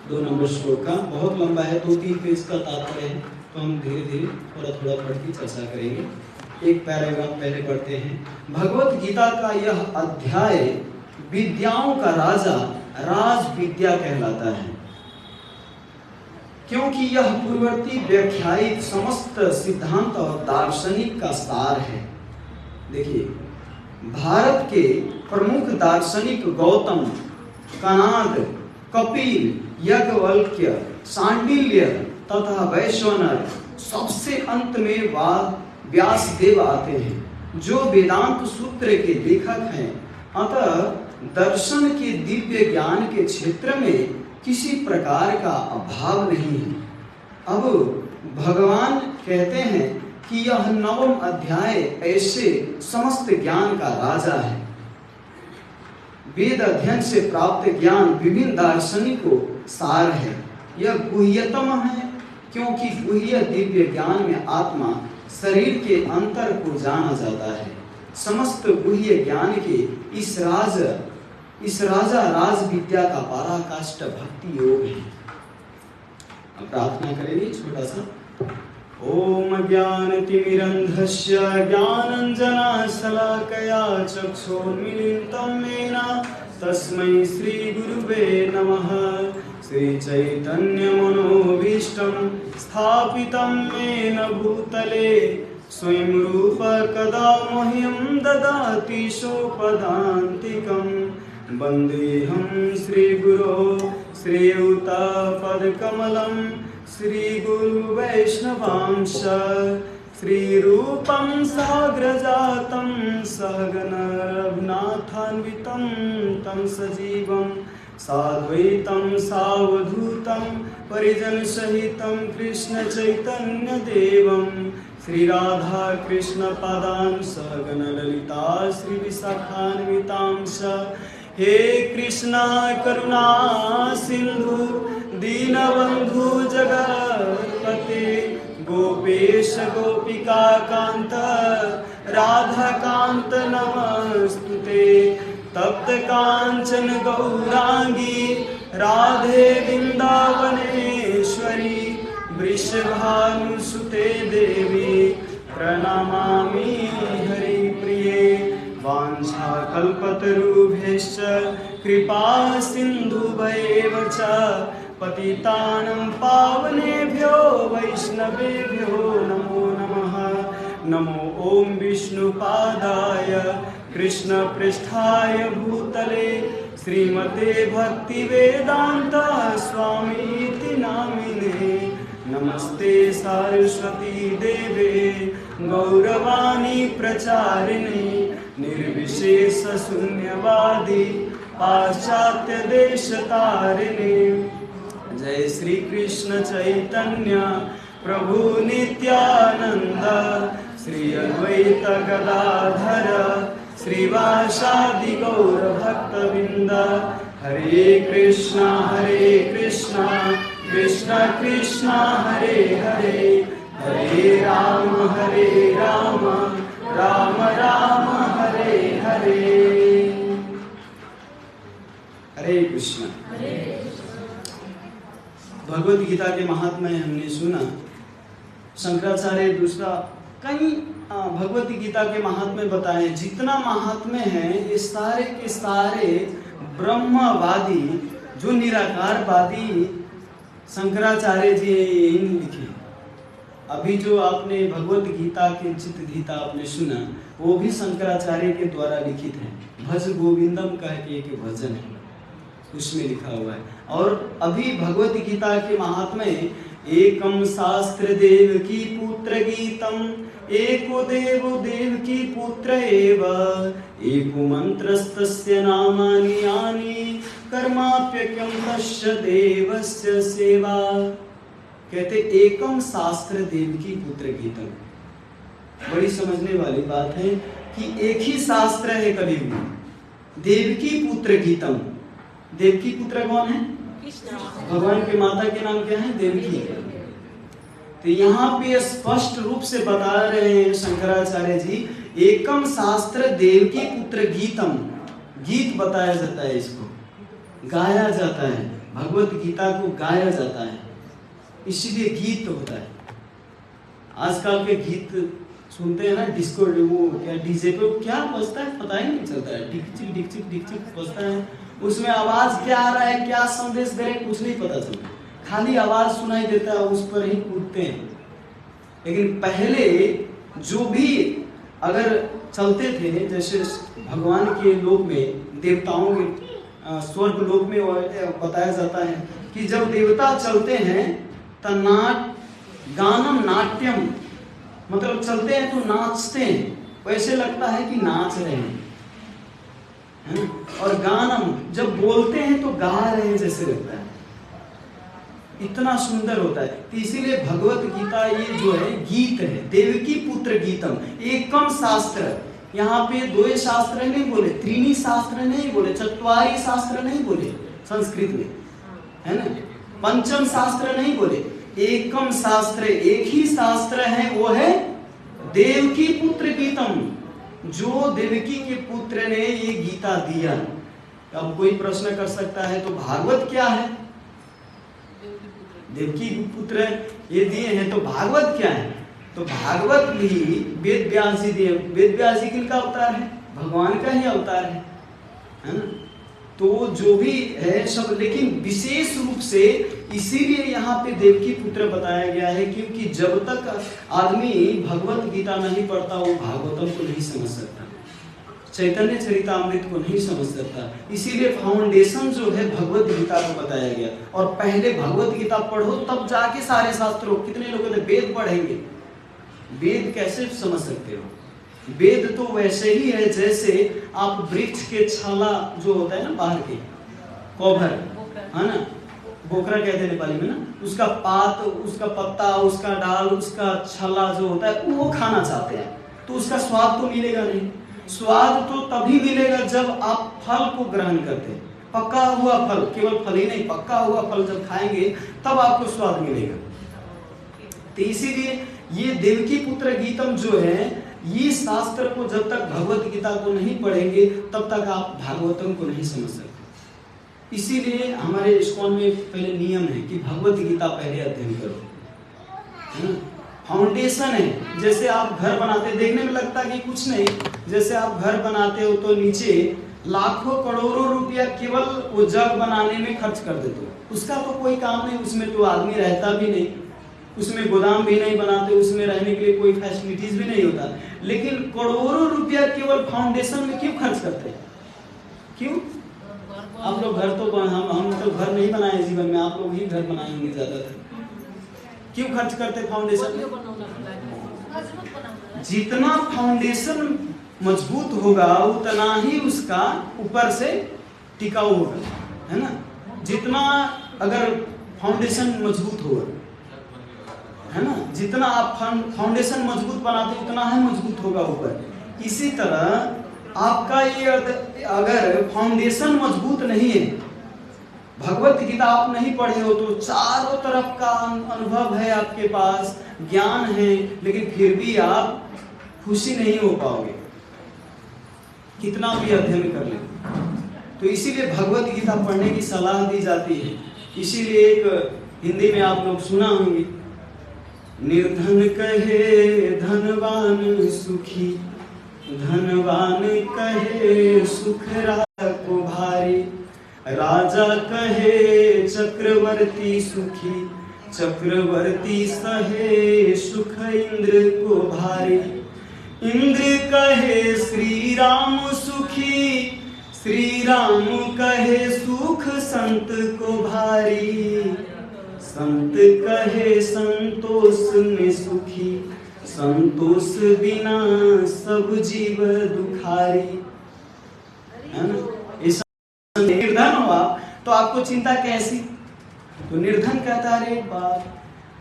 2 नंबर श्लोक का, बहुत लंबा है, 2-3 पेज का तात्पर्य है, तो हम धीरे धीरे थोड़ा पढ़ के चर्चा करेंगे। एक पैराग्राफ पहले पढ़ते हैं। भगवत गीता का यह अध्याय विद्याओं का राजा राज विद्या कहलाता है, क्योंकि यह पूर्ववर्ती व्याख्यायित समस्त सिद्धांत और दार्शनिक का सार है। देखिए, भारत के प्रमुख दार्शनिक गौतम, कणाद, कपिल, याज्ञवल्क्य, सांडिल्य तथा वैश्वानर, सबसे अंत में व्यासदेव आते हैं जो वेदांत सूत्र के लेखक हैं। अतः दर्शन के दिव्य ज्ञान के क्षेत्र में किसी प्रकार का अभाव नहीं है। अब भगवान कहते हैं कि यह 9वां अध्याय ऐसे समस्त ज्ञान का राजा है। वेद अध्ययन से प्राप्त ज्ञान विभिन्न दार्शनिकों सार है। यह गुह्यतम है, क्योंकि गुह्य दिव्य ज्ञान में आत्मा शरीर के अंतर को जाना जाता है। समस्त गुह्य ज्ञान के इस राजा राज विद्या का पराकाष्ठ भक्ति योग है। अब प्रार्थना करेंगे छोटा सा। ओम ज्ञानतिमिरन्धस्य ज्ञानाञ्जनशलाकया चक्षुर्मीलितं येन तस्मै श्रीगुरुवे नमः। श्रीचैतन्यमनोभीष्टं स्थापितं येन भूतले स्वयं रूप कदा मह्यं ददाति सोपदान्तिकं। वन्देऽहं श्रीगुरो श्रीयुतपदकमलं श्रीगुरुवैष्णवांश। श्रीरूपं साग्रजातं सहगण रघुनाथान्वितं तं सजीवं साद्वैतं सावधूतं परिजनसहितं कृष्णचैतन्यदेवं श्रीराधा कृष्णपादान् सहगण ललिता श्रीविशाखान्वितांश। हे कृष्णा करुणा सिंधु दीनबंधु जगत्पते गोपेश गोपिका कांत राधा कांत नमस्तुते। तप्त कांचन गौरांगी राधे वृंदावनेश्वरी वृषभानुसुते देवी प्रणमामि हरिप्रिये। वाञ्छाकल्पतरुभ्यश्च कृपा सिन्धुभ्येव च पतितानं पावनेभ्यो वैष्णवेभ्यो नमो नमः। नमो ओम विष्णुपादाय कृष्णपृष्ठाय भूतले श्रीमते भक्तिवेदांत स्वामीति नामिने। नमस्ते सारस्वती देवे गौरवाणी प्रचारिणे निर्विशेष शून्यवादी पाश्चात्य देश तारिणे। जय श्री कृष्ण चैतन्य प्रभु नित्यानंद श्री अद्वैत गदाधर श्रीवासादि गौर भक्तवृंद। हरे कृष्णा कृष्णा कृष्णा हरे हरे, हरे राम राम राम हरे हरे। हरे कृष्ण। भगवत गीता के महात्म्य हमने सुना। शंकराचार्य दूसरा कई भगवत गीता के महात्म्य बताए। जितना महात्म्य है ये सारे के सारे ब्रह्मवादी जो निराकारवादी शंकराचार्य जी इन लिखे। अभी जो आपने भगवत गीता के चित्त गीता आपने सुना वो भी शंकराचार्य के द्वारा लिखित है। भज गोविंदम कह के एक भजन है उसमें लिखा हुआ है। और अभी भगवत गीता के महात्म्य एकम शास्त्र देव की पुत्र गीतम एको देव देव की पुत्र एव एको मंत्रस्तस्य नामानि यानि कर्माप्यक्यम तस्य देवस्य सेवा। कहते एकम शास्त्र देव की पुत्र गीतम। बड़ी समझने वाली बात है कि एक ही शास्त्र है कलयुग में, देवकी पुत्र गीतम। देवकी पुत्र कौन है? भगवान के माता के नाम क्या है? देवकी। तो यहाँ पे स्पष्ट रूप से बता रहे हैं शंकराचार्य जी, एकम शास्त्र देवकी पुत्र गीतम। गीत बताया जाता है, इसको गाया जाता है, भगवत गीता को गाया जाता है, इसीलिए गीत होता है। आजकल के गीत सुनते हैं ना, डिस्को वो क्या डीजे पे क्या बजता है पता ही नहीं चलता है, डिकचिक डिकचिक डिकचिक बजता है, उसमें आवाज क्या आ रहा है, क्या संदेश दे रहे कुछ नहीं पता चलता, खाली आवाज सुनाई देता है, उस पर ही कूदते हैं। लेकिन पहले जो भी अगर चलते थे, जैसे भगवान के लोक में, देवताओं के स्वर्ग लोक में बताया जाता है कि जब देवता चलते हैं तो गानम नाट्यम, मतलब चलते हैं तो नाचते हैं, वैसे लगता है कि नाच रहे हैं, है ना? और गानम जब बोलते हैं तो गा रहे हैं जैसे लगता है, इतना सुंदर होता है। तो इसीलिए भगवत गीता ये जो है गीत है, देवकी पुत्र गीतम। एकम शास्त्र, यहाँ पे दो शास्त्र नहीं बोले, त्रीणी शास्त्र नहीं बोले, चत्वारी शास्त्र नहीं बोले संस्कृत में, है ना? पंचम शास्त्र नहीं बोले, एकम शास्त्र, एक ही शास्त्र है, वो है देवकी पुत्र गीतम, जो देवकी के पुत्र ने ये गीता दिया। अब कोई प्रश्न कर सकता है तो भागवत क्या है? देवकी पुत्र ये दिए हैं तो भागवत क्या है? तो भागवत भी वेद व्यास जी दिए। वेद व्यास जी किनका अवतार है? भगवान का ही अवतार है ना? तो जो भी है सब, लेकिन विशेष रूप से इसीलिए यहाँ पे देवकी पुत्र बताया गया है, क्योंकि जब तक आदमी भगवत गीता नहीं पढ़ता वो भागवतम को नहीं समझ सकता, चैतन्य चरितामृत को नहीं समझ सकता। इसीलिए फाउंडेशन जो है भगवत गीता को बताया गया। और पहले भगवत गीता पढ़ो तब जाके सारे शास्त्रों, कितने लोग वेद पढ़ेंगे, वेद कैसे समझ सकते हो? वेद तो वैसे ही है जैसे आप वृक्ष के छाला जो होता है ना, बाहर के कोभर, है ना, बोकरा कहते हैं नेपाली में ना, उसका पात, उसका पत्ता, उसका डाल, उसका छाला जो होता है वो खाना चाहते हैं, तो उसका स्वाद तो मिलेगा नहीं। स्वाद तो तभी मिलेगा जब आप फल को ग्रहण करते हैं, पका हुआ फल, केवल फल ही नहीं, पका हुआ फल जब खाएंगे तब आपको स्वाद मिलेगा। तो इसीलिए ये देवकी पुत्र गीतम जो है, ये शास्त्र को जब तक भगवत गीता को नहीं पढ़ेंगे तब तक आप भागवतम को नहीं समझ सकते। इसीलिए हमारे इस्कॉन में पहले नियम है कि भगवत गीता पहले अध्ययन करो, फाउंडेशन है। जैसे आप घर बनाते, देखने में लगता है कि कुछ नहीं, जैसे आप घर बनाते हो तो नीचे लाखों करोड़ों रुपया केवल वो जग बनाने में खर्च कर देते हो, उसका तो कोई काम नहीं, उसमें तो आदमी रहता भी नहीं, उसमें गोदाम भी नहीं बनाते, उसमें रहने के लिए कोई फैसिलिटीज भी नहीं होता, लेकिन करोड़ों रुपया केवल फाउंडेशन में क्यों खर्च करते हैं? क्यों? आप लोग घर तो हम तो घर नहीं बनाए जीवन में, आप लोग ही घर बनाएंगे ज्यादातर। क्यों खर्च करते फाउंडेशन में? जितना फाउंडेशन मजबूत होगा उतना ही उसका ऊपर से टिकाऊ होगा, है ना? जितना अगर फाउंडेशन मजबूत होगा, है ना, जितना आप फाउंडेशन मजबूत बनाते उतना ही मजबूत होगा ऊपर। इसी तरह आपका ये अगर फाउंडेशन मजबूत नहीं है, भगवत गीता आप नहीं पढ़े हो, तो चारों तरफ का अनुभव है आपके पास, ज्ञान है, लेकिन फिर भी आप खुशी नहीं हो पाओगे, कितना भी अध्ययन कर ले। तो इसीलिए भगवत गीता पढ़ने की सलाह दी जाती है। इसीलिए एक हिंदी में आप लोग सुना होंगे, निर्धन कहे धनवान सुखी, धनवान कहे सुख को भारी, राजा कहे चक्रवर्ती सुखी, चक्रवर्ती सहे सुख इंद्र को भारी, इंद्र कहे श्री राम सुखी, श्री राम कहे सुख संत को भारी, संत कहे संतोष में सुखी, संतोष बिना सब जीव दुखारी। है ना? निर्धन हो आप तो आपको चिंता कैसी? तो निर्धन कहता है एक बात,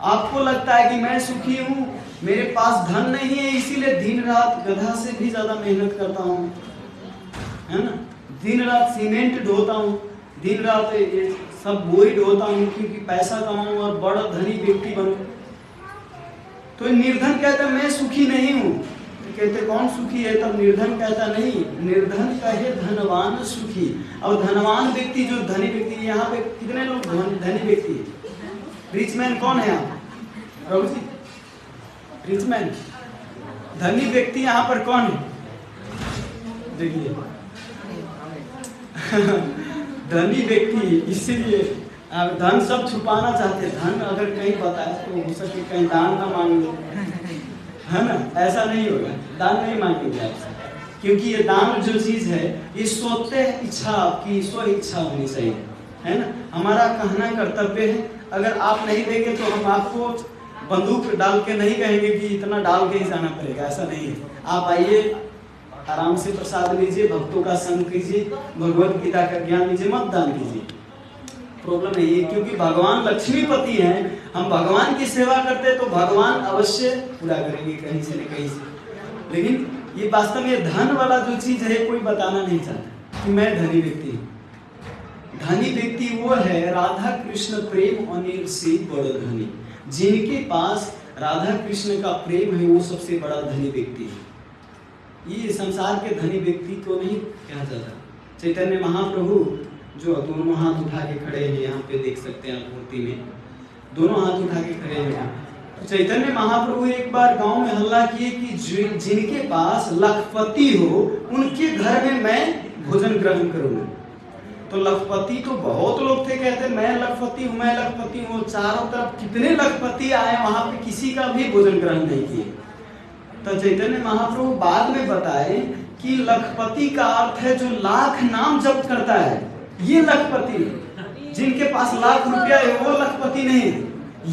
आपको लगता है कि मैं सुखी हूँ, मेरे पास धन नहीं है, इसीलिए दिन रात गधा से भी ज्यादा मेहनत करता हूँ, है ना? दिन रात सीमेंट ढोता हूँ, दिन रात ये सब बोरी ढोता हूँ क्योंकि पैसा कमाऊं और बड़ा धनी व्यक्ति बनूं। तो निर्धन कहता मैं सुखी नहीं हूँ। तो कहते कौन सुखी है? तब निर्धन कहता नहीं, निर्धन कहे धनवान सुखी। और धनवान व्यक्ति जो धनी व्यक्ति, यहाँ पे कितने लोग धनी व्यक्ति है? रिचमैन कौन है यहाँ? प्रभु जी, रिचमैन धनी व्यक्ति यहाँ पर कौन है? देखिए धनी व्यक्ति, इसीलिए धन सब छुपाना चाहते हैं। धन अगर कहीं बताए तो हो सके कहीं दान ना मांग लो, है ना? ऐसा नहीं होगा, दान नहीं मांगेंगे आपसे, क्योंकि ये दान जो चीज है ये स्वतः इच्छा, आपकी स्व इच्छा होनी चाहिए, है ना? हमारा कहना कर्तव्य है, अगर आप नहीं देंगे तो हम आपको बंदूक डाल के नहीं कहेंगे कि इतना डाल के ही जाना पड़ेगा, ऐसा नहीं है। आप आइए, आराम से प्रसाद लीजिए, भक्तों का संग कीजिए, भगवत गीता का ज्ञान लीजिए, मत दान कीजिए, प्रॉब्लम नहीं है। क्योंकि भगवान लक्ष्मीपति हैं, हम भगवान की सेवा करते तो भगवान अवश्य पूरा करेंगे कहीं से न कहीं से। लेकिन ये वास्तव में धन वाला जो चीज है कोई बताना नहीं चाहता कि मैं धनी व्यक्ति हूँ। धनी व्यक्ति वो है राधा कृष्ण प्रेम अनिल से बड़ा धनी, जिनके पास राधा कृष्ण का प्रेम है वो सबसे बड़ा धनी व्यक्ति है। ये संसार के धनी व्यक्ति को नहीं कहा जाता। चैतन्य महाप्रभु जो दोनों हाथ उठा के खड़े हैं, यहाँ पे देख सकते हैं आप मूर्ति में, दोनों हाथ उठा के खड़े हैं। तो चैतन्य महाप्रभु एक बार गांव में हल्ला किए कि जिनके पास लखपति हो उनके घर में मैं भोजन ग्रहण करूंगा। तो लखपति तो बहुत लोग थे, कहते मैं लखपति हूँ, मैं लखपति हूँ। चारों तरफ कितने लखपति आए, वहां पे किसी का भी भोजन ग्रहण नहीं किए। तो चैतन्य महाप्रभु बाद में बताए कि लखपति का अर्थ है जो लाख नाम जप करता है, ये लखपति। जिनके पास लाख रुपया है वो लखपति नहीं,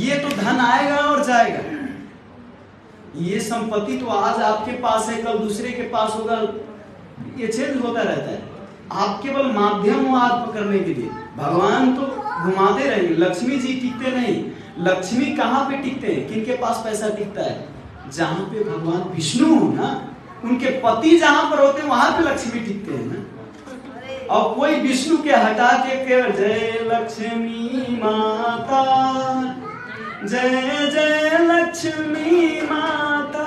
ये तो धन आएगा और जाएगा। ये संपत्ति तो आज आपके पास है, कल दूसरे के पास होगा, ये चेंज होता रहता है। आप केवल माध्यम हो आत्म करने के लिए, भगवान तो घुमाते रहेंगे। लक्ष्मी जी टिकते नहीं। लक्ष्मी कहाँ पे टिकते हैं? किनके पास पैसा टिकता है? जहाँ पे भगवान विष्णु हो ना, उनके पति जहाँ पर होते हैं वहां पे लक्ष्मी टिकते हैं ना। और कोई विष्णु के हटा के केवल जय लक्ष्मी माता, जय जय लक्ष्मी माता,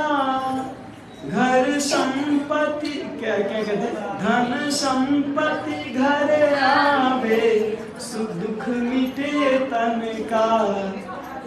घर संपत्ति क्या क्या कहते हैं, धन संपत्ति घर आवे, सुख दुख मिटे तन का,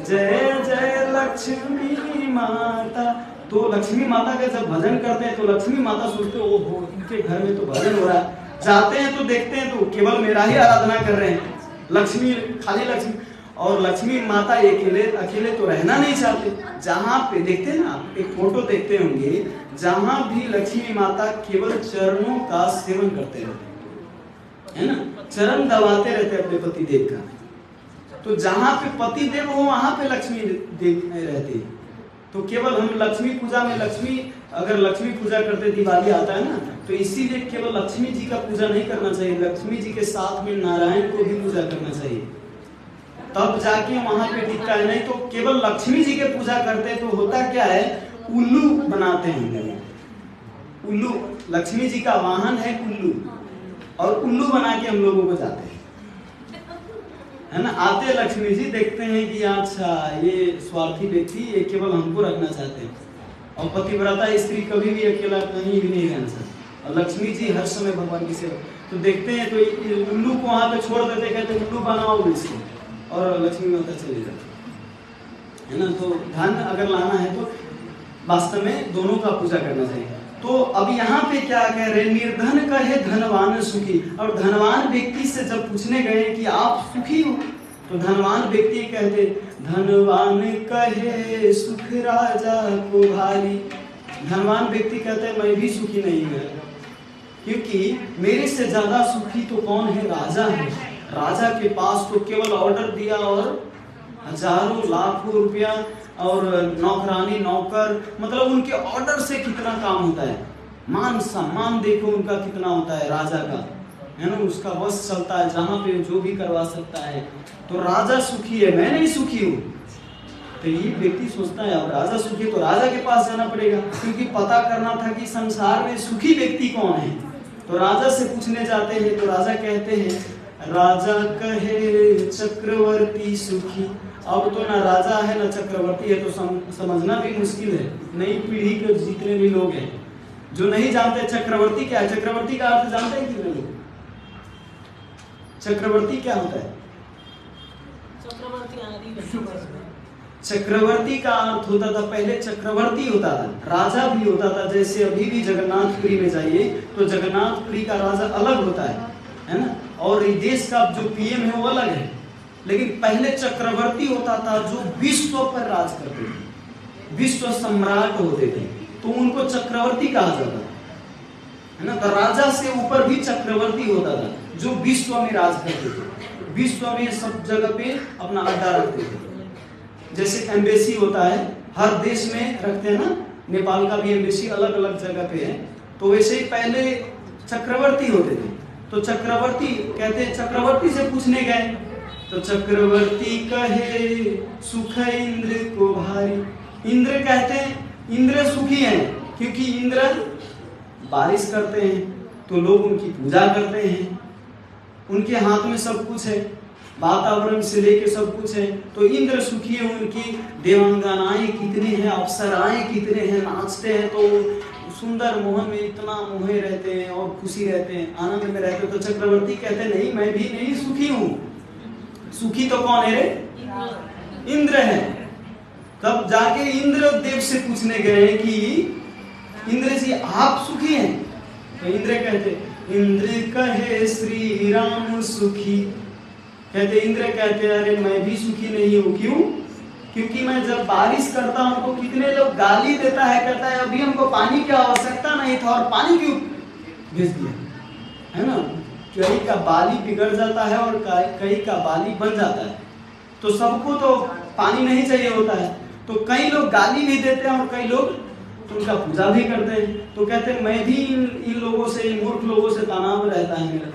जय जय लक्ष्मी माता। तो लक्ष्मी माता का जब भजन करते हैं तो लक्ष्मी माता सोचते हो ओहो इनके घर में तो भजन हो रहा है। जाते हैं तो देखते हैं तो केवल मेरा ही आराधना कर रहे हैं, लक्ष्मी खाली लक्ष्मी। और लक्ष्मी माता अकेले तो रहना नहीं चाहते। जहाँ पे देखते हैं ना, आप एक फोटो देखते होंगे, जहाँ भी लक्ष्मी माता केवल चरणों का सेवन करते रहते, है ना, चरण दबाते रहते अपने पति देव का। तो जहाँ पे पति देव हो वहां पे लक्ष्मी देव रहती है। तो केवल हम लक्ष्मी पूजा में अगर लक्ष्मी पूजा करते, दिवाली आता है ना, तो इसीलिए केवल लक्ष्मी जी का पूजा नहीं करना चाहिए, लक्ष्मी जी के साथ में नारायण को भी पूजा करना चाहिए, तब जाके वहां पे टिकता है। नहीं तो केवल लक्ष्मी जी के पूजा करते तो होता क्या है, उल्लू बनाते हैं। उल्लू लक्ष्मी जी का वाहन है उल्लू, और उल्लू बना के हम लोगों को जाते हैं, है ना। आते लक्ष्मी जी देखते हैं कि अच्छा ये स्वार्थी व्यक्ति, ये केवल हमको रखना चाहते हैं, और पतिव्रता स्त्री कभी भी अकेला कहीं भी नहीं रहना सकती। और लक्ष्मी जी हर समय भगवान की सेवा, तो देखते हैं तो उल्लू को वहां पे छोड़ देते, कहते उल्लू बनाओ इसको, और लक्ष्मी माता चली जाती है ना। तो धन अगर लाना है तो वास्तव में दोनों का पूजा करना चाहिए। तो अब यहाँ पे क्या कह रहे, निर्धन कहे धनवान सुखी। और धनवान व्यक्ति से जब पूछने गए कि आप सुखी हो, तो धनवान व्यक्ति कहते धनवान कहे सुख राजा को भारी। धनवान व्यक्ति कहते हैं मैं भी सुखी नहीं हूँ, क्योंकि मेरे से ज्यादा सुखी तो कौन है, राजा है। राजा के पास तो केवल ऑर्डर दिया और हजारों लाखों रुपया, और नौकरानी नौकर, मतलब उनके ऑर्डर से कितना काम होता है। मान सम्मान देखो उनका कितना होता है राजा का, है ना, उसका बस चलता है जहाँ पे जो भी करवा सकता है। तो राजा सुखी है, मैं नहीं सुखी हूँ। तो ये व्यक्ति सोचता है अब राजा सुखी तो राजा के पास जाना पड़ेगा, क्योंकि पता करना था कि संसार में सुखी व्यक्ति कौन है। तो राजा से पूछने जाते हैं, तो राजा कहते हैं राजा कहे चक्रवर्ती सुखी। अब तो ना राजा है ना चक्रवर्ती है, तो समझना भी मुश्किल है। नई पीढ़ी के जितने भी लोग हैं जो नहीं जानते चक्रवर्ती क्या है, चक्रवर्ती का अर्थ जानते हैं कि नहीं? चक्रवर्ती क्या होता है? चक्रवर्ती का अर्थ होता था, पहले चक्रवर्ती होता था, राजा भी होता था। जैसे अभी भी जगन्नाथपुरी में जाइए तो जगन्नाथपुरी का राजा अलग होता है ना, और देश का जो पीएम है वो अलग है। लेकिन पहले चक्रवर्ती होता था जो विश्व पर राज करते थे, विश्व सम्राट होते थे, तो उनको चक्रवर्ती कहा जाता है ना। तो राजा से ऊपर भी चक्रवर्ती होता था जो विश्व में राज करते थे, विश्व में सब जगह पे अपना अड्डा रखते थे। जैसे एम्बेसी होता है, हर देश में रखते हैं ना, नेपाल का भी एम्बेसी अलग अलग जगह पे है। तो वैसे ही पहले चक्रवर्ती होते थे। तो चक्रवर्ती कहते, चक्रवर्ती से पूछने गए तो चक्रवर्ती कहे सुख इंद्र को भारी। इंद्र कहते हैं इंद्र सुखी हैं, क्योंकि इंद्र बारिश करते हैं तो लोग उनकी पूजा करते हैं, उनके हाथ में सब कुछ है, वातावरण से लेके सब कुछ है। तो इंद्र सुखी है, उनकी देवांगनाएं कितनी हैं, अप्सराएं कितने हैं, नाचते हैं तो सुंदर मोहन में इतना मोहे रहते हैं और खुशी रहते हैं, आनंद में रहते हैं। तो चक्रवर्ती कहते नहीं मैं भी नहीं सुखी हूँ। सुखी तो कौन है रे? इंद्र है। तब जाके इंद्र देव से पूछने गए कि इंद्र जी आप सुखी हैं? तो इंद्र कहते इंद्र कहे श्री राम सुखी। कहते इंद्र कहते अरे मैं भी सुखी नहीं हूँ। क्यों? क्योंकि मैं जब बारिश करता हूँ तो कितने लोग गाली देता है, कहता है अभी हमको पानी की आवश्यकता नहीं था और पानी क्यों भेज दिया, है ना। कई का बाली बिगड़ जाता है और कई का बाली बन जाता है। तो सबको तो पानी नहीं चाहिए होता है, तो कई लोग गाली भी देते हैं और कई लोग उनका पूजा भी करते हैं। तो कहते हैं मैं भी इन लोगों से, इन मूर्ख लोगों से तनाव रहता है, मेरा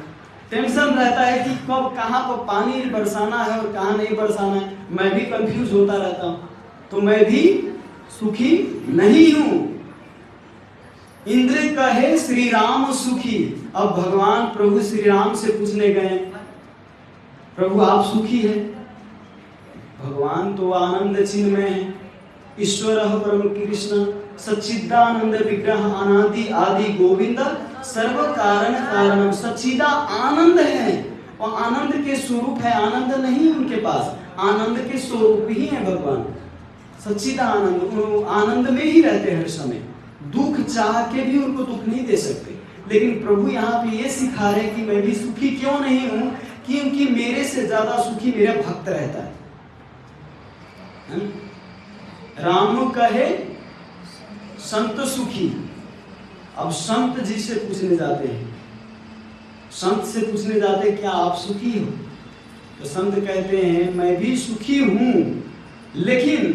टेंशन रहता है कि कब कहाँ पर पानी बरसाना है और कहाँ नहीं बरसाना है। मैं भी कंफ्यूज होता रहता हूँ, तो मैं भी सुखी नहीं हूँ। इंद्र कहे श्री राम सुखी। अब भगवान प्रभु श्री राम से पूछने गए प्रभु आप सुखी है? भगवान तो आनंद चिन्मय है, ईश्वर परम कृष्ण सच्चिदानंद विग्रह अनादि आदि गोविंद सर्व कारण कारणम। सच्चिदा आनंद है और आनंद के स्वरूप है, आनंद नहीं उनके पास, आनंद के स्वरूप ही है भगवान। सच्चिदा आनंद, आनंद में ही रहते हर समय, दुख चाह के भी उनको दुख नहीं दे सकते। लेकिन प्रभु यहाँ पे ये सिखा रहे कि मैं भी सुखी क्यों नहीं हूँ, क्योंकि मेरे से ज्यादा सुखी मेरा भक्त रहता है। राम कहे संत सुखी। अब संत जी से पूछने जाते हैं, संत से पूछने जाते हैं क्या आप सुखी हो? तो संत कहते हैं मैं भी सुखी हूं, लेकिन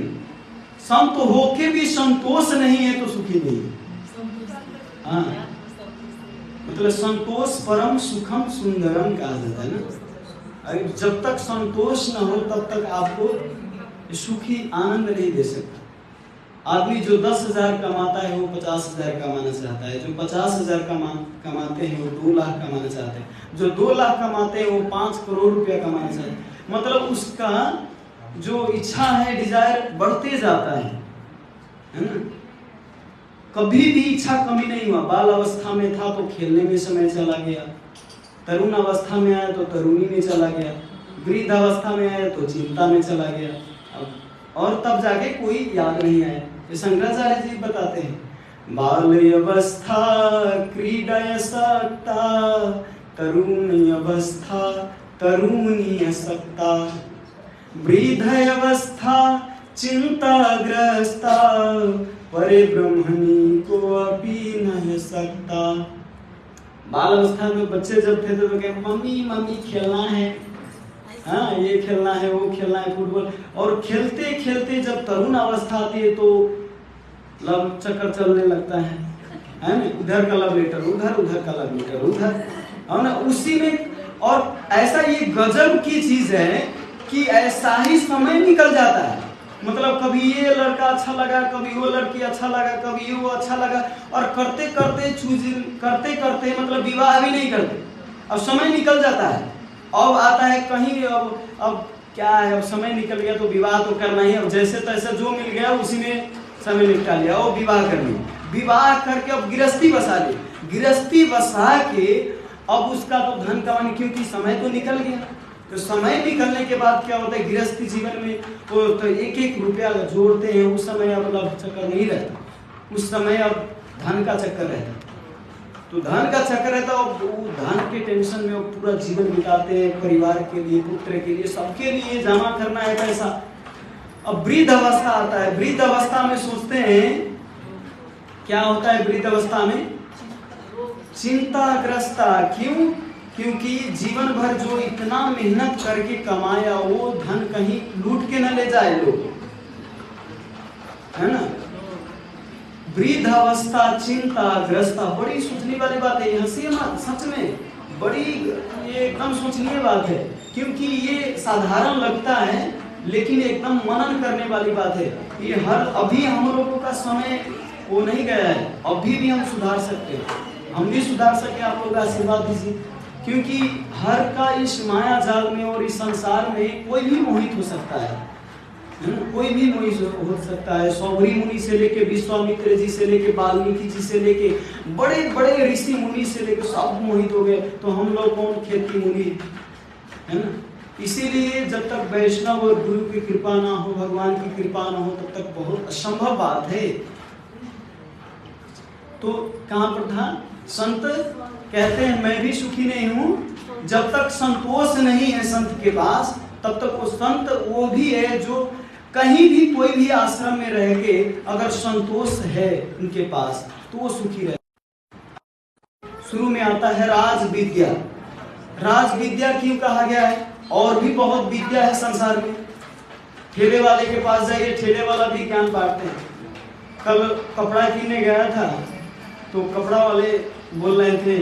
संत होके भी संतोष नहीं है तो सुखी नहीं है। हाँ, मतलब संतोष परम सुखम सुंदरम कहा जाता है ना। अरे जब तक संतोष न हो तब तक आपको सुखी आनंद नहीं दे सकता। आदमी जो 10,000 कमाता है वो 50,000 कमाना चाहता है, जो 50,000 कमाते हैं वो 2 लाख कमाना चाहते हैं, जो 2 लाख कमाते हैं वो 5 करोड़ रुपया कमाना चाहते हैं। मतलब उसका जो इच्छा है, डिजायर बढ़ते जाता है ना। कभी भी इच्छा कमी नहीं हुआ। बाल अवस्था में था तो खेलने में समय चला गया, तरुण अवस्था में आया तो तरुणी में चला गया, वृद्ध अवस्था में आया तो चिंता में चला गया, और तब जाके कोई याद नहीं आया। ये शंकराचार्य जी बताते हैं, बाल अवस्था क्रीडायासक्ता, तरुण अवस्था तरुणीयासक्ता, वृद्ध अवस्था चिंताग्रस्ता, परे ब्रह्मणी को अपी न सकता। बाल अवस्था में बच्चे जब थे तो कहे मम्मी मम्मी खेलना है, हाँ ये खेलना है वो खेलना है फुटबॉल, और खेलते खेलते जब तरुण अवस्था आती है तो लव चक्कर चलने लगता है ना, इधर का लव लेटर उधर, उधर का लव लेटर उधर, है ना, उसी में। और ऐसा ये गजब की चीज है कि ऐसा ही समय निकल जाता है। मतलब कभी ये लड़का अच्छा लगा, कभी वो लड़की अच्छा लगा, कभी वो अच्छा लगा, और करते करते करते करते मतलब विवाह भी नहीं करते, अब समय निकल जाता है। अब आता है कहीं, अब क्या है, अब समय निकल गया तो विवाह तो करना ही, अब जैसे तैसे जो मिल गया उसी में समय निकाल लिया, और विवाह कर लिया, विवाह करके अब गृहस्थी बसा ली, गृहस्थी बसा के अब उसका तो धन कमाने, क्योंकि समय तो निकल गया। तो समय निकलने के बाद क्या होता है, गृहस्थी जीवन में वो तो एक एक रुपया जोड़ते हैं, उस समय अब लव चक्कर नहीं रहता, उस समय अब धन का चक्कर रहता। तो धन का चक्कर रहता, और वो धन के टेंशन में वो पूरा जीवन बिताते हैं, परिवार के लिए, पुत्र के लिए, सबके लिए जमा करना है पैसा। अब वृद्ध अवस्था आता है, वृद्ध अवस्था में सोचते हैं क्या होता है, वृद्ध अवस्था में चिंताग्रस्ता। क्यों? क्योंकि जीवन भर जो इतना मेहनत करके कमाया वो धन कहीं लूट के न ले जाए लोग, है ना। वृद्ध अवस्था चिंताग्रस्ता, बड़ी सोचने वाली बात है, हंसी मत, सच में बड़ी ये एकदम सोचनीय बात है, क्योंकि ये साधारण लगता है लेकिन एकदम मनन करने वाली बात है। ये हर अभी हम लोगों का समय वो नहीं गया है, अभी भी हम सुधार सकते हैं, हम भी सुधार सके, आप लोग आशीर्वाद दीजिए। क्योंकि हर का इस माया जाल में और इस संसार में कोई भी मोहित हो सकता है, कोई भी मोहित हो सकता है। सौभरी मुनि से लेके विश्वामित्र जी से लेके वाल्मीकि जी से लेके बड़े बड़े ऋषि मुनि से लेके सब मोहित हो गए, तो हम लोग कौन खेती मुनि, है ना। इसीलिए जब तक वैष्णव और गुरु की कृपा ना हो, भगवान की कृपा ना हो, तब तक बहुत असंभव बात है। तो कहाँ पर था, संत कहते हैं मैं भी सुखी नहीं हूं, जब तक संतोष नहीं है संत के पास, तब तक वो संत वो भी है जो कहीं भी कोई भी आश्रम में रह के अगर संतोष है उनके पास तो वो सुखी रहे। शुरू में आता है राज विद्या। राज विद्या क्यों कहा गया है? और भी बहुत विद्या है संसार में। ठेले वाले के पास जाइए, ठेले वाला भी ज्ञान बांटते हैं। कल कपड़ा किनने गया था तो कपड़ा वाले बोल रहे थे,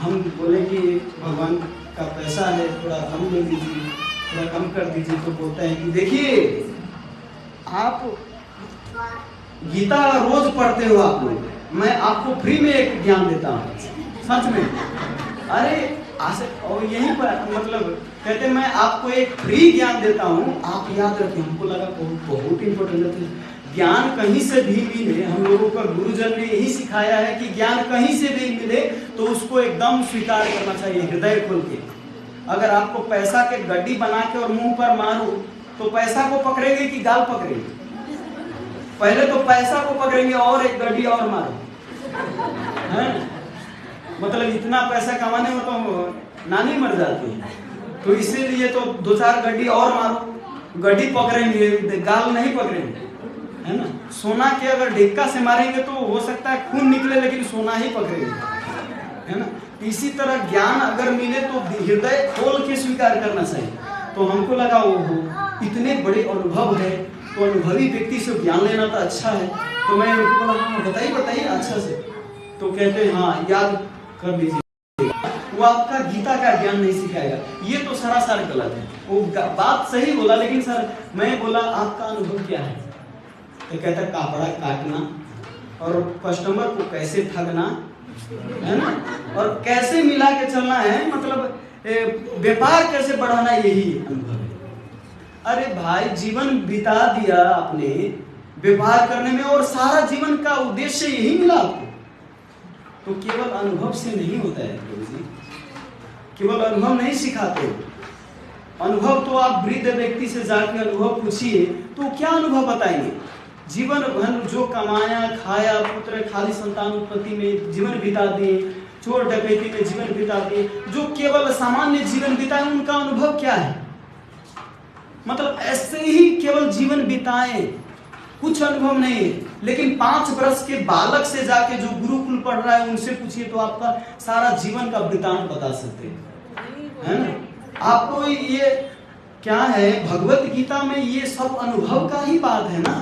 हम बोले कि भगवान का पैसा है, थोड़ा कम दे दीजिए, थोड़ा कम कर दीजिए। तो बोलता है कि देखिए आप गीता रोज पढ़ते हो आप लोग, मैं आपको फ्री में एक ज्ञान देता हूँ, सच में। अरे और यहीं पर मतलब कहते मैं आपको एक फ्री ज्ञान देता हूँ, आप याद रखें। हमको लगा बहुत इंपॉर्टेंट है ज्ञान, कहीं से भी मिले, हम लोगों का गुरुजन ने यही सिखाया है कि ज्ञान कहीं से भी मिले तो उसको एकदम स्वीकार करना चाहिए, हृदय खोल के। अगर आपको पैसा के गड्डी बना के और मुंह पर मारो तो पैसा को पकड़ेंगे कि गाल पकड़ेंगे? पहले तो पैसा को पकड़ेंगे और एक गड्डी और मारो, है? मतलब इतना पैसा कमाने में तो नानी मर जाती है, तो इसीलिए तो 2-4 गड्डी और मारो, गड्डी पकड़ेंगे, गाल नहीं पकड़ेंगे, है ना। सोना के अगर ढेक्का से मारेंगे तो हो सकता है खून निकले, लेकिन सोना ही पकड़ेंगे, है ना। इसी तरह ज्ञान अगर मिले तो हृदय खोल के स्वीकार करना चाहिए। तो हमको लगा वो इतने बड़े अनुभव है, तो अनुभवी व्यक्ति से ज्ञान लेना तो अच्छा है। तो मैं उनको बोला हाँ बताइए अच्छा से। तो कहते हैं हाँ याद कर लीजिए, वो आपका गीता का ज्ञान नहीं सिखाएगा। ये तो सरासर गलत है, वो बात सही बोला, लेकिन सर मैं बोला आपका अनुभव क्या है? तो कहता कपड़ा काटना और कस्टमर को कैसे ठगना, है ना, और कैसे मिला के चलना है, मतलब व्यापार कैसे बढ़ाना, यही अनुभव है। अरे भाई जीवन बिता दिया आपने, व्यवहार करने में, और सारा जीवन का उद्देश्य यही मिला आपको। तो केवल अनुभव से नहीं होता है प्रभु जी, केवल अनुभव नहीं सिखाते। अनुभव तो आप वृद्ध व्यक्ति से जाकर अनुभव पूछिए तो क्या अनुभव बताएंगे? जीवन भर जो कमाया खाया, पुत्र खाली संतान उत्पत्ति में जीवन बिता दिए, चोर डकैती में जीवन बिता दिए, जो केवल सामान्य जीवन बिताए उनका अनुभव क्या है? मतलब ऐसे ही केवल जीवन बिताए, कुछ अनुभव नहीं है। लेकिन 5 वर्ष के बालक से जाके जो गुरुकुल पढ़ रहा है उनसे पूछिए तो आपका सारा जीवन का वृतांत बता सकते हैं, है ना? आपको ये क्या है, भगवत गीता में ये सब अनुभव का ही बात है ना।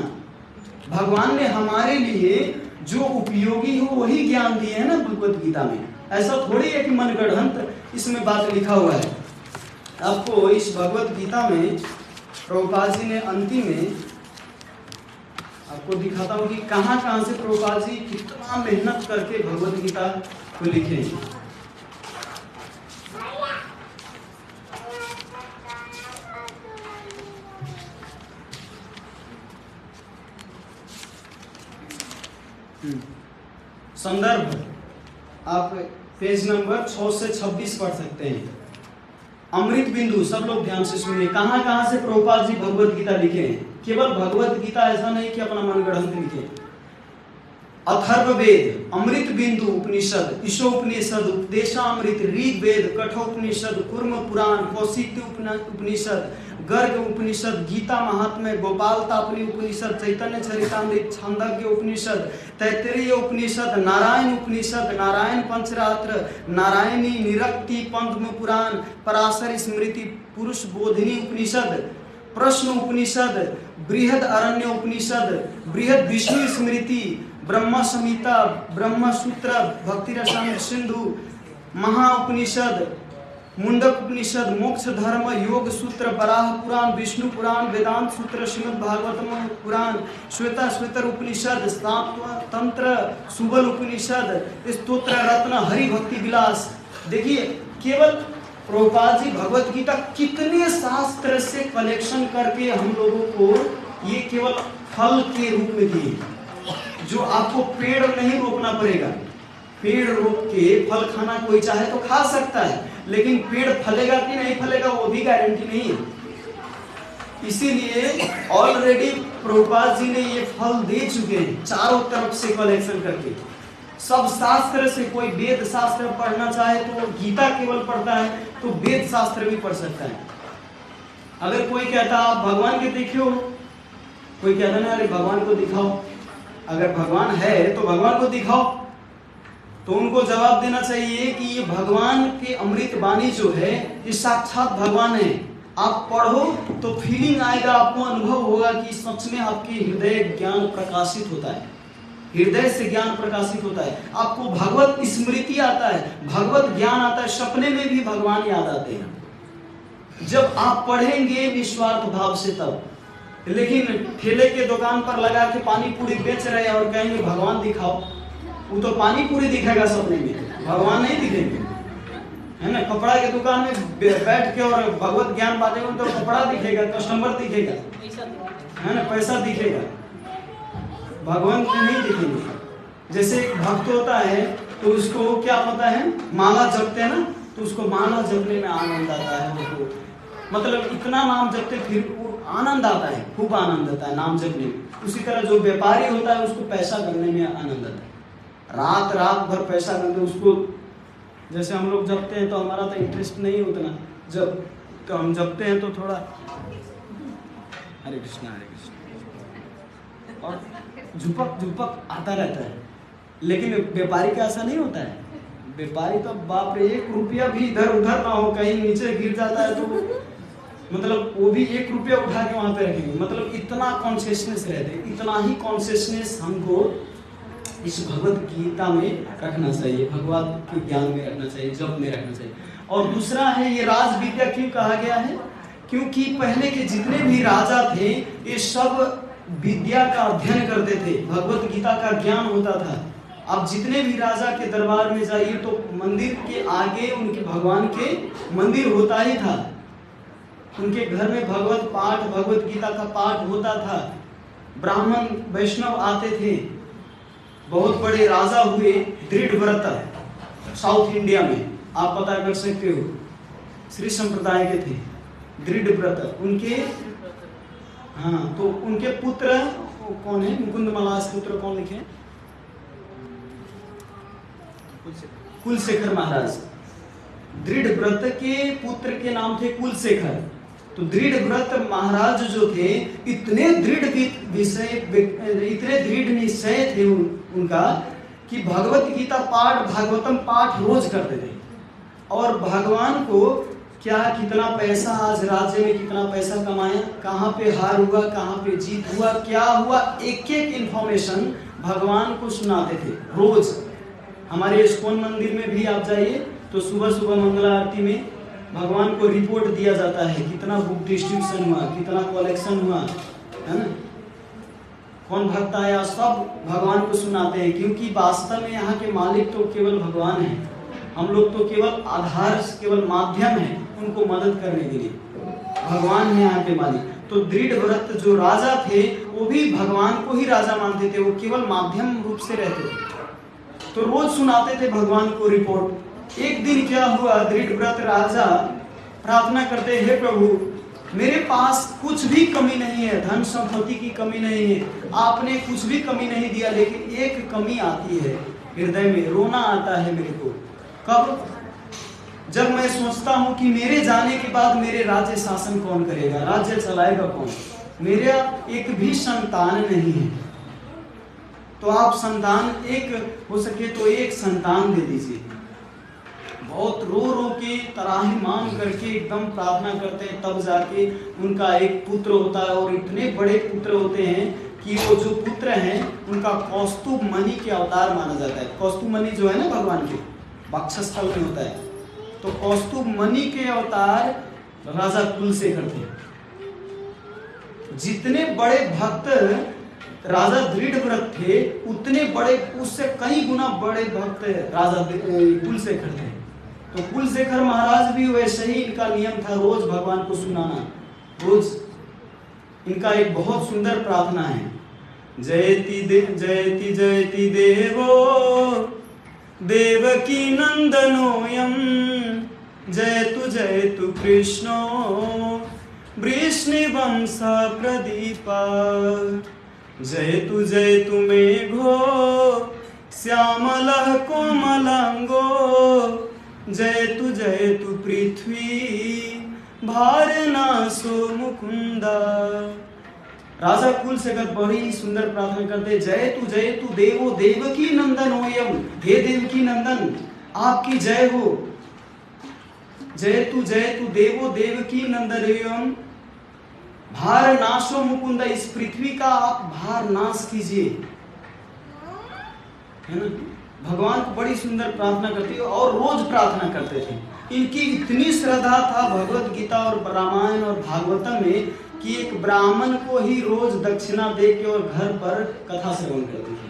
भगवान ने हमारे लिए जो उपयोगी हो वही ज्ञान दिए है ना भगवत गीता में। ऐसा थोड़ी है कि मनगढ़ंत इसमें बात लिखा हुआ है। आपको इस भगवत गीता में प्रभुपाद जी ने अंतिम में आपको दिखाता हूँ कि कहाँ से प्रभुपाद जी कितना मेहनत करके भगवत गीता को लिखे। संदर्भ आप पेज नंबर 6 से 26 पढ़ सकते हैं। अमृत बिंदु, सब लोग ध्यान से सुनिए, कहाँ से प्रभुपाद जी भगवत गीता लिखे हैं। केवल भगवत गीता ऐसा नहीं कि अपना मनगढ़ंत लिखे। अथर्ववेद, अमृत बिंदु उपनिषद, ईशोपनिषद, उपदेशामृत, ऋग्वेद, कठोपनिषद, कूर्म पुराण, कौशिक उपनिषद, गर्ग उपनिषद, गीता महात्म्य, गोपाल तापनी उपनिषद, चैतन्य चरितामृत, छांदोग्य उपनिषद, तैत्तिरीय उपनिषद, नारायण उपनिषद, नारायण पंचरात्र, नारायणी निरक्ति, पद्म पुराण, पराशर स्मृति, पुरुष बोधिनी उपनिषद, प्रश्न उपनिषद, बृहद अरण्य उपनिषद, बृहद विष्णु स्मृति, ब्रह्म संहिता, ब्रह्म सूत्र, भक्ति रसायन सिंधु, महा उपनिषद, मुंडक उपनिषद, मोक्ष धर्म, योग सूत्र, बराह पुराण, विष्णु पुराण, वेदांत सूत्र, श्रीमद् भागवतम पुराण, श्वेता श्वेतर उपनिषद, तंत्र, सुबल उपनिषद, स्तोत्र रत्न, हरि भक्ति विलास। देखिए केवल प्रभुपाद जी भगवत गीता कितने शास्त्र से कलेक्शन करके हम लोगों को ये केवल फल के रूप में दिए, जो आपको पेड़ नहीं रोपना पड़ेगा। पेड़ रोप के फल खाना कोई चाहे तो खा सकता है, लेकिन पेड़ फलेगा कि नहीं फलेगा वो भी गारंटी नहीं है। इसीलिए ऑलरेडी प्रभुपाद जी ने ये फल दे चुके हैं चारों तरफ से कलेक्शन करके। सब शास्त्र से, कोई वेद शास्त्र पढ़ना चाहे तो गीता केवल पढ़ता है तो वेद शास्त्र भी पढ़ सकता है। अगर कोई कहता आप भगवान के देखे हो, कोई कहता ना अरे भगवान को दिखाओ, अगर भगवान है तो भगवान को दिखाओ, तो उनको जवाब देना चाहिए कि ये भगवान के अमृत वाणी जो है ये साक्षात भगवान है। आप पढ़ो तो फीलिंग आएगा, आपको अनुभव होगा कि सच में आपके हृदय ज्ञान प्रकाशित होता है, हृदय से ज्ञान प्रकाशित होता है, आपको भगवत स्मृति आता है, भगवत ज्ञान आता है, सपने में भी भगवान याद आते हैं जब आप पढ़ेंगे निस्वार्थ भाव से तब। लेकिन ठेले के दुकान पर लगा के पानी पूरी बेच रहे हैं और कहेंगे भगवान दिखाओ, वो तो पानी पूरी दिखेगा सपने में, भगवान नहीं दिखेंगे, है ना। कपड़ा के दुकान में बैठ के और भगवत ज्ञान बांटेंगे तो कपड़ा दिखेगा, कस्टमर दिखेगा, है ना, पैसा दिखेगा, भगवान को नहीं दिखेंगे। जैसे एक भक्त होता है तो उसको क्या होता है, माला जपते हैं ना, तो उसको माला जपने में आनंद आता है, उसको मतलब इतना नाम जपते फिर वो आनंद आता है, खूब आनंद आता है नाम जपने में। उसी तरह जो व्यापारी होता है उसको पैसा करने में आनंद आता है, रात भर पैसा करते। उसको जैसे हम लोग जपते हैं तो हमारा तो इंटरेस्ट नहीं उतना, जब तो हम जपते हैं तो थोड़ा हरे कृष्णा और झुपक आता रहता है। लेकिन व्यापारी का ऐसा नहीं होता है, व्यापारी तो बाप रे 1 रुपया भी इधर उधर ना हो, कहीं नीचे गिर जाता है तो मतलब वो भी 1 रुपया उठा के वहां पे रखेंगे। मतलब इतना कॉन्शियसनेस रहते, इतना ही कॉन्शियसनेस हमको इस भगवत गीता में रखना चाहिए, भगवान के ज्ञान में रखना चाहिए, जप में रखना चाहिए। और दूसरा है ये राज विद्या क्यों कहा गया है, क्योंकि पहले के जितने भी राजा थे ये सब विद्या का अध्ययन करते थे, भगवत गीता का ज्ञान होता था। अब जितने भी राजा के दरबार में जाइए तो मंदिर के आगे उनके भगवान के मंदिर होता ही था, उनके घर में भगवत पाठ, भगवत गीता का पाठ होता था। ब्राह्मण वैष्णव आते थे, बहुत बड़े राजा हुए दृढ़व्रत, साउथ इंडिया में आप पता कर सकते हो, श्री संप्रदाय के थे दृढ़व्रत। उनके हाँ, तो उनके पुत्र कौन है? मुकुंद मलास पुत्र कौन लिखे? कुलशेखर महाराज। दृढ़व्रत के पुत्र के नाम थे कुलशेखर। तो दृढ़व्रत महाराज जो थे, इतने दृढ़ निश्चय थे उनका कि भगवत गीता पाठ, भागवतम पाठ रोज करते थे। और भगवान को क्या कितना पैसा आज राज्य में कितना पैसा कमाया, कहाँ पे हार हुआ, कहाँ पे जीत हुआ, क्या हुआ, एक एक इंफॉर्मेशन भगवान को सुनाते थे रोज। हमारे इस्कॉन मंदिर में भी आप जाइए तो सुबह सुबह मंगला आरती में भगवान को रिपोर्ट दिया जाता है, कितना बुक डिस्ट्रीब्यूशन हुआ, कितना कलेक्शन हुआ, है ना, कौन भक्त आया, सब भगवान को सुनाते हैं। क्योंकि वास्तव में यहाँ के मालिक तो केवल भगवान है, हम लोग तो केवल आधार, केवल माध्यम है उनको मदद करने के लिए। भगवान है यहाँ के मालिक। तो दृढ़व्रत जो राजा थे वो भी भगवान को ही राजा मानते थे, वो केवल माध्यम रूप से रहते थे। तो रोज सुनाते थे भगवान को रिपोर्ट। एक दिन क्या हुआ, दृढ़व्रत राजा प्रार्थना करते, हे प्रभु मेरे पास कुछ भी कमी नहीं है, धन संपत्ति की कमी नहीं है, आपने कुछ भी कमी नहीं दिया, लेकिन एक कमी आती है हृदय में, रोना आता है मेरे को। कब? जब मैं सोचता हूँ कि मेरे जाने के बाद मेरे राज्य शासन कौन करेगा, राज्य चलाएगा कौन, मेरा एक भी संतान नहीं है। तो आप संतान एक हो सके तो एक संतान दे दीजिए। बहुत रो रो के तराही मांग करके एकदम प्रार्थना करते हैं, तब जाके उनका एक पुत्र होता है। और इतने बड़े पुत्र होते हैं कि वो जो पुत्र हैं उनका कौस्तुभ मणि के अवतार माना जाता है। कौस्तुभ मणि जो है ना भगवान के वक्षस्थल में होता है, तो कौस्तुभ मणि के अवतार राजा कुलशेखर थे। जितने बड़े भक्त राजा दृढ़व्रत थे, उतने बड़े, उससे कई गुना बड़े भक्त राजा कुलशेखर थे। तो कुलशेखर महाराज भी वैसे ही, इनका नियम था रोज भगवान को सुनाना। रोज इनका एक बहुत सुंदर प्रार्थना है, जयति जयति जयति देवो देवकी नंदनोयम, जयतु कृष्णो वृष्णिवंश प्रदीपा, जयतु मेघो श्यामलः कोमलांगो, जयतु पृथ्वी भारनाशो मुकुंदा। राजा कुलशेखर बड़ी सुंदर प्रार्थना करते, जयतु देवो देवकी नंदनोयम, हे देवकी नंदन आपकी जय हो। जयतु देवो देवकी नंदनोयम, भार नाशो मुकुंदा, इस पृथ्वी का आप भार नाश कीजिए, है ना। भगवान को बड़ी सुंदर प्रार्थना करते थे और रोज प्रार्थना करते थे। इनकी इतनी श्रद्धा था भगवत गीता और रामायण और भागवतम में कि एक ब्राह्मण को ही रोज दक्षिणा दे के और घर पर कथा श्रवण करते थे।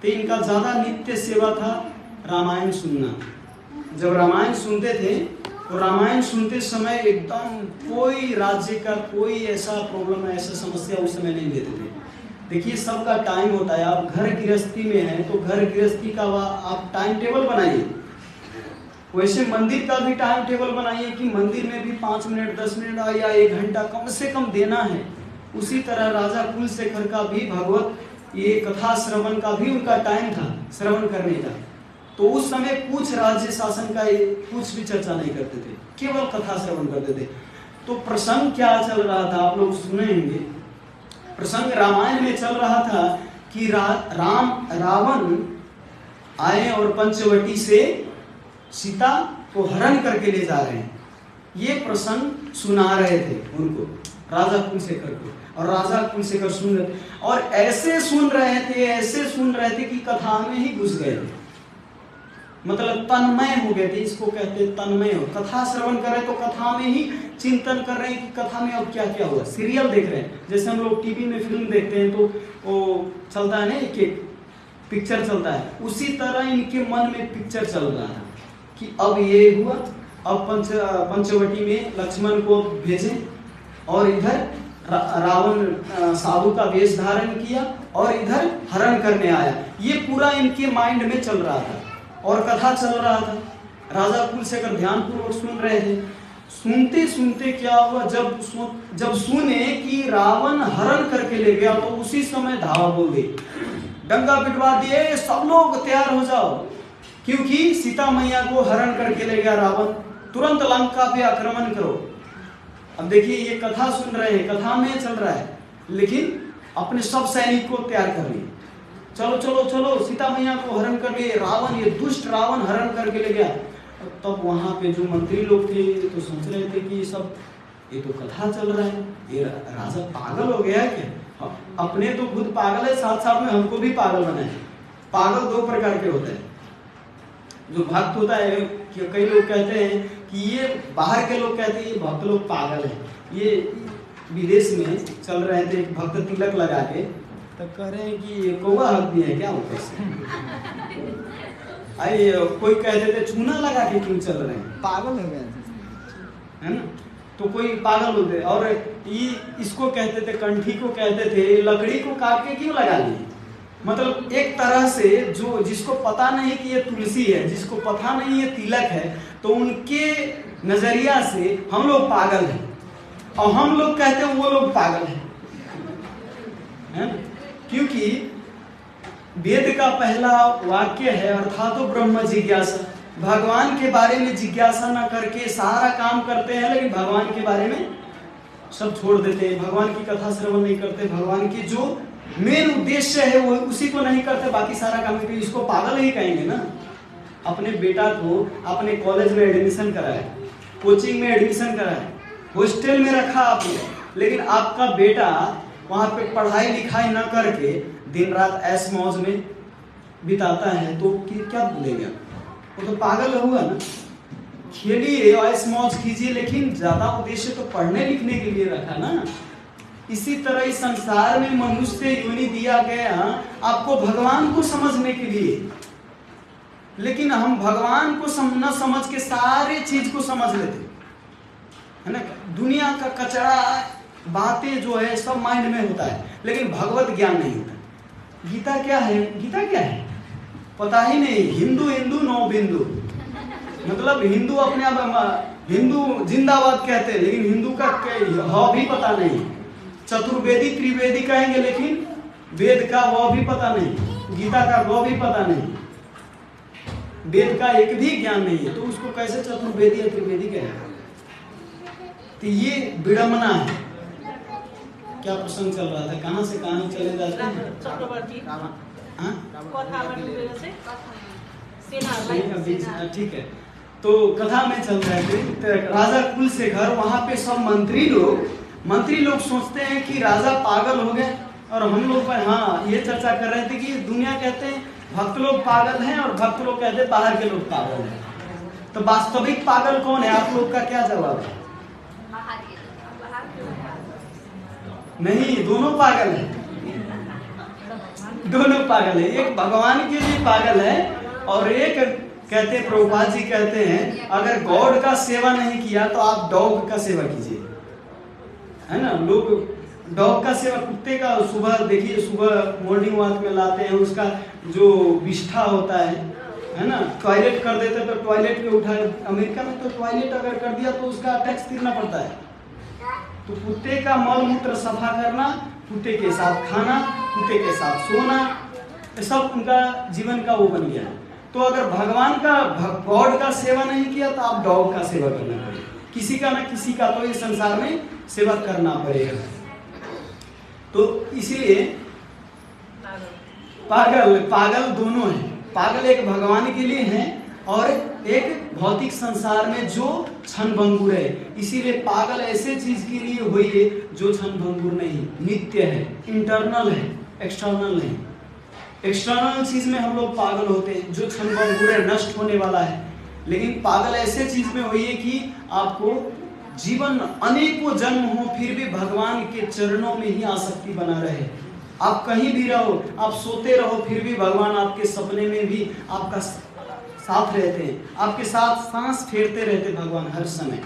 तो इनका ज्यादा नित्य सेवा था रामायण सुनना। जब रामायण सुनते थे तो रामायण सुनते समय एकदम कोई राज्य का कोई ऐसा प्रॉब्लम, ऐसा समस्या उस समय नहीं लेते थे। देखिए सबका टाइम होता है, आप घर गृहस्थी में हैं तो घर गृहस्थी का आप टाइम टेबल बनाइए, वैसे मंदिर का भी टाइम टेबल बनाइए कि मंदिर में भी 5 मिनट 10 मिनट या 1 घंटा कम से कम देना है। उसी तरह राजा कुलशेखर का भी भगवत ये कथा श्रवण का भी उनका टाइम था श्रवण करने का। तो उस समय कुछ राज्य शासन का कुछ भी चर्चा नहीं करते थे, केवल कथा श्रवण करते थे। तो प्रसंग क्या चल रहा था आप लोग सुनेंगे। प्रसंग रामायण में चल रहा था कि रावण आए और पंचवटी से सीता को हरण करके ले जा रहे हैं। ये प्रसंग सुना रहे थे उनको, राजा कुलशेखर को, और राजा कुलशेखर सुन रहे थे और ऐसे सुन रहे थे कि कथा में ही घुस गए थे, मतलब तन्मय हो गए थे। इसको कहते हैं तन्मय हो। कथा श्रवण कर रहे तो कथा में ही चिंतन कर रहे हैं कि कथा में अब क्या क्या हुआ। सीरियल देख रहे हैं, जैसे हम लोग टीवी में फिल्म देखते हैं तो वो चलता है ना, एक पिक्चर चलता है, उसी तरह इनके मन में पिक्चर चल रहा था कि अब ये हुआ, अब पंचवटी में लक्ष्मण को भेजें और इधर रावण साधु का वेश धारण किया और इधर हरण करने आया। ये पूरा इनके माइंड में चल रहा था और कथा चल रहा था। राजा कुलशेखर ध्यानपूर्वक सुन रहे थे। सुनते सुनते क्या हुआ, जब सुने कि रावण हरण करके ले गया तो उसी समय धावा बोल दी, डंका पिटवा दिए, सब लोग तैयार हो जाओ, क्योंकि सीता मैया को हरण करके ले गया रावण, तुरंत लंका पे आक्रमण करो। अब देखिए ये कथा सुन रहे हैं, कथा में चल रहा है, लेकिन अपने सब सैनिक को तैयार कर लिए, चलो चलो चलो सीता मैया को हरण कर लिए, रावण, ये दुष्ट रावण हरण करके ले गया। तब वहां पे जो मंत्री लोग थे तो सोच रहे थे कि ये तो कथा चल रहा है, ये राजा पागल हो गया है क्या? अपने तो खुद पागल है, साथ साथ में हमको भी पागल बनाए। पागल दो प्रकार के होते हैं, जो भक्त होता है, कई लोग कहते हैं कि ये बाहर के लोग कहते हैं ये भक्त लोग पागल है। ये विदेश में चल रहे थे, एक भक्त तिलक लगा के तो कह रहे हैं कि ये कौवा हक भी है क्या ऊपर से। कोई कहते थे चूना लगा के क्यों चल रहे हैं, पागल हो गए है ना। तो कोई पागल होते, और इसको कहते थे, कंठी को कहते थे लकड़ी को काट के क्यों लगा लिए। मतलब एक तरह से जो जिसको पता नहीं कि ये तुलसी है, जिसको पता नहीं ये तिलक है, तो उनके नजरिया से हम लोग पागल हैं और हम लोग कहते हैं वो लोग पागल हैं, है ना। क्योंकि वेद का पहला वाक्य है अर्थातो ब्रह्म जिज्ञासा। भगवान के बारे में जिज्ञासा ना करके सारा काम करते हैं, लेकिन भगवान के बारे में सब छोड़ देते हैं, भगवान की कथा श्रवण नहीं करते, भगवान की जो मेन उद्देश्य है वो उसी को नहीं करते, बाकी सारा काम करते। इसको पागल ही कहेंगे ना। अपने बेटा को अपने कॉलेज में एडमिशन कराए, कोचिंग में एडमिशन कराए, हॉस्टल में रखा आपने, लेकिन आपका बेटा वहां पे पढ़ाई लिखाई न करके दिन रात ऐश मौज में बिताता है, तो क्या बोलेगा, वो तो पागल हुआ ना। खेलिए ऐश मौज कीजिए, लेकिन ज्यादा उद्देश्य तो पढ़ने लिखने के लिए रखा ना। इसी तरह इस संसार में मनुष्य योनि दिया गया आपको भगवान को समझने के लिए, लेकिन हम भगवान को न समझ के सारे चीज को समझ लेते है ना। दुनिया का कचरा बातें जो है सब माइंड में होता है, लेकिन भगवत ज्ञान नहीं होता। गीता क्या है, गीता क्या है पता ही नहीं। हिंदू हिंदू नौ बिंदु, मतलब हिंदू अपने आप हिंदू जिंदाबाद कहते हैं, लेकिन हिंदू का हाँ भी पता नहीं। चतुर्वेदी त्रिवेदी कहेंगे, लेकिन वेद का वो भी पता नहीं, गीता का वो भी पता नहीं, वेद का एक भी ज्ञान नहीं है, तो उसको कैसे चतुर्वेदी या त्रिवेदी कहेंगे। तो ये विडंबना है। क्या प्रसंग चल रहा था, कहाँ से कहाँ चले जाते हैं। ठीक है, तो कथा में चल रहे थे। तो राजा कुलशेखर, वहां पे सब मंत्री लोग सोचते हैं कि राजा पागल हो गए, और हम लोग हाँ ये चर्चा कर रहे थे कि दुनिया कहते हैं भक्त लोग पागल हैं और भक्त लोग कहते हैं बाहर के लोग पागल हैं। तो वास्तविक पागल कौन है, आप लोग का क्या जवाब है। नहीं, दोनों पागल है, दोनों पागल है। एक भगवान के लिए पागल है और एक कहते हैं, प्रभुपाद जी कहते हैं अगर गॉड का सेवा नहीं किया तो आप डॉग का सेवा कीजिए, है ना। लोग डॉग का सेवा, कुत्ते का सुबह देखिए, सुबह मॉर्निंग वॉक में लाते हैं, उसका जो विष्ठा होता है ना, टॉयलेट कर देते तो टॉयलेट पे उठा, अमेरिका में तो टॉयलेट अगर कर दिया तो उसका टैक्स देना पड़ता है। तो कुत्ते का मल मूत्र सफा करना, कुत्ते के साथ खाना, कुत्ते के साथ सोना, सब उनका जीवन का वो बन गया। तो अगर भगवान का गॉड का सेवा नहीं किया तो आप डॉग का सेवा करना पड़ेगा, किसी का ना किसी का तो इस संसार में सेवा करना पड़ेगा। तो इसीलिए पागल दोनों हैं। पागल एक भगवान के लिए है और एक भौतिक संसार में जो क्षणभंगुर है। इसीलिए पागल ऐसे चीज के लिए हुई है जो क्षणभंगुर नहीं, नित्य है, इंटरनल है, एक्सटर्नल नहीं। एक्सटर्नल चीज में हम लोग पागल होते हैं जो क्षणभंगुर है, नष्ट होने वाला है। लेकिन पागल ऐसे चीज में हुई है कि आपको जीवन अनेकों जन्म हो फिर भी भगवान के चरणों में ही आसक्ति बना रहे। आप कहीं भी रहो, आप सोते रहो, फिर भी भगवान आपके सपने में भी आपका साथ रहते हैं, आपके साथ सांस फेरते रहते भगवान हर समय।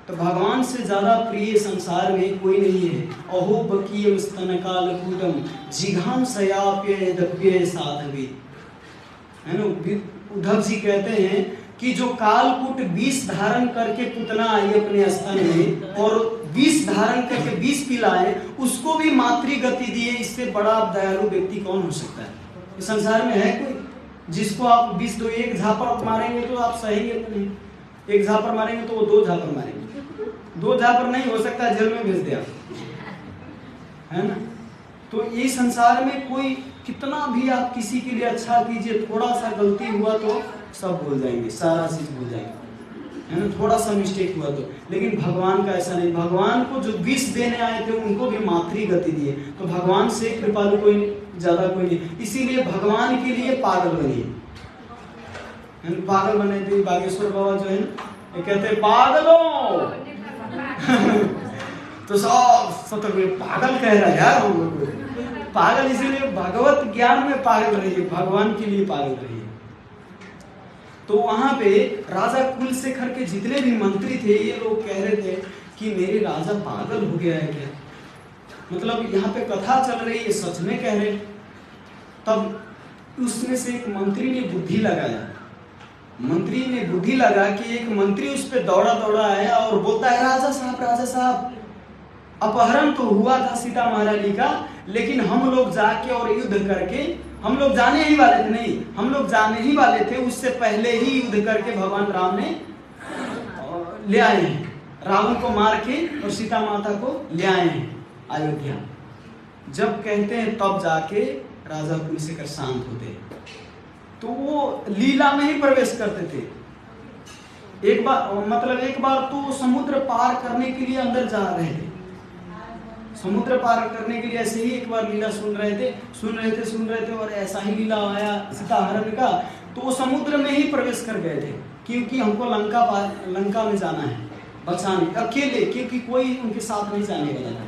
तो भगवान से ज़्यादा प्रिय संसार में कोई नहीं है। अहो बकीयम स्तन कालकूटम जिघाम सयाप्य दप्य साधवी, है ना। उद्धव जी कहते हैं कि जो कालकूट 20 धारण करके पुतना आई अपने स्तन में और 20 धारण करके 20 पिलाए, उसको भी मातृ गति दिए, इससे बड़ा दयालु व्यक्ति कौन हो सकता है इस संसार में? है कोई? जिसको आप 20 दो, एक झापड़ मारेंगे तो आप सहेंगे तो नहीं, एक झापड़ मारेंगे तो वो 2 झापड़ मारेंगे, 2 झापड़ नहीं हो सकता, जेल में भेज दिया, है ना। तो ये संसार में कोई कितना भी आप किसी के लिए अच्छा कीजिए, थोड़ा सा गलती हुआ तो सब भूल जाएंगे, सारा चीज भूल जाएंगे, है ना। थोड़ा सा मिस्टेक हुआ तो, लेकिन भगवान का ऐसा नहीं। भगवान को जो विष देने आए थे उनको भी मातृ गति दिए, तो भगवान से कृपालु कोई ज्यादा कोई नहीं। इसीलिए भगवान के लिए पागल बनिए, पागल बने थे बागेश्वर बाबा जो है ना, ये कहते हैं पागलों तो सब पागल कह रहा है यार हम लोग को, पागल इसीलिए भगवत ज्ञान में पागल रहिए, भगवान के लिए पागल रहिए। तो वहां पे राजा कुलशेखर के जितने भी मंत्री थे, ये लोग कह रहे थे कि मेरे राजा पागल हो गया है क्या, मतलब यहाँ पे कथा चल रही है, सच में कह रहे। तब उसमें से एक मंत्री ने बुद्धि लगाया, मंत्री ने बुद्धि लगा कि एक मंत्री उस पे दौड़ा दौड़ा आया और बोलता है राजा साहब अपहरण तो हुआ था सीता महारानी का, लेकिन हम लोग जाके और युद्ध करके, हम लोग जाने ही वाले थे, नहीं हम लोग जाने ही वाले थे, उससे पहले ही युद्ध करके भगवान राम ने ले आए हैं, रावण को मार के और सीता माता को ले आए हैं अयोध्या। जब कहते हैं तब जाके राजा कुलशेखर शांत होते हैं। तो वो लीला में ही प्रवेश करते थे। एक बार तो समुद्र पार करने के लिए अंदर जा रहे थे, समुद्र पार करने के लिए ऐसे ही एक बार लीला सुन रहे थे और ऐसा ही लीला आया सीता हरण का, तो वो समुद्र में ही प्रवेश कर गए थे, क्योंकि हमको लंका में जाना है बचाने, अकेले, क्योंकि कोई उनके साथ नहीं जाने वाला था,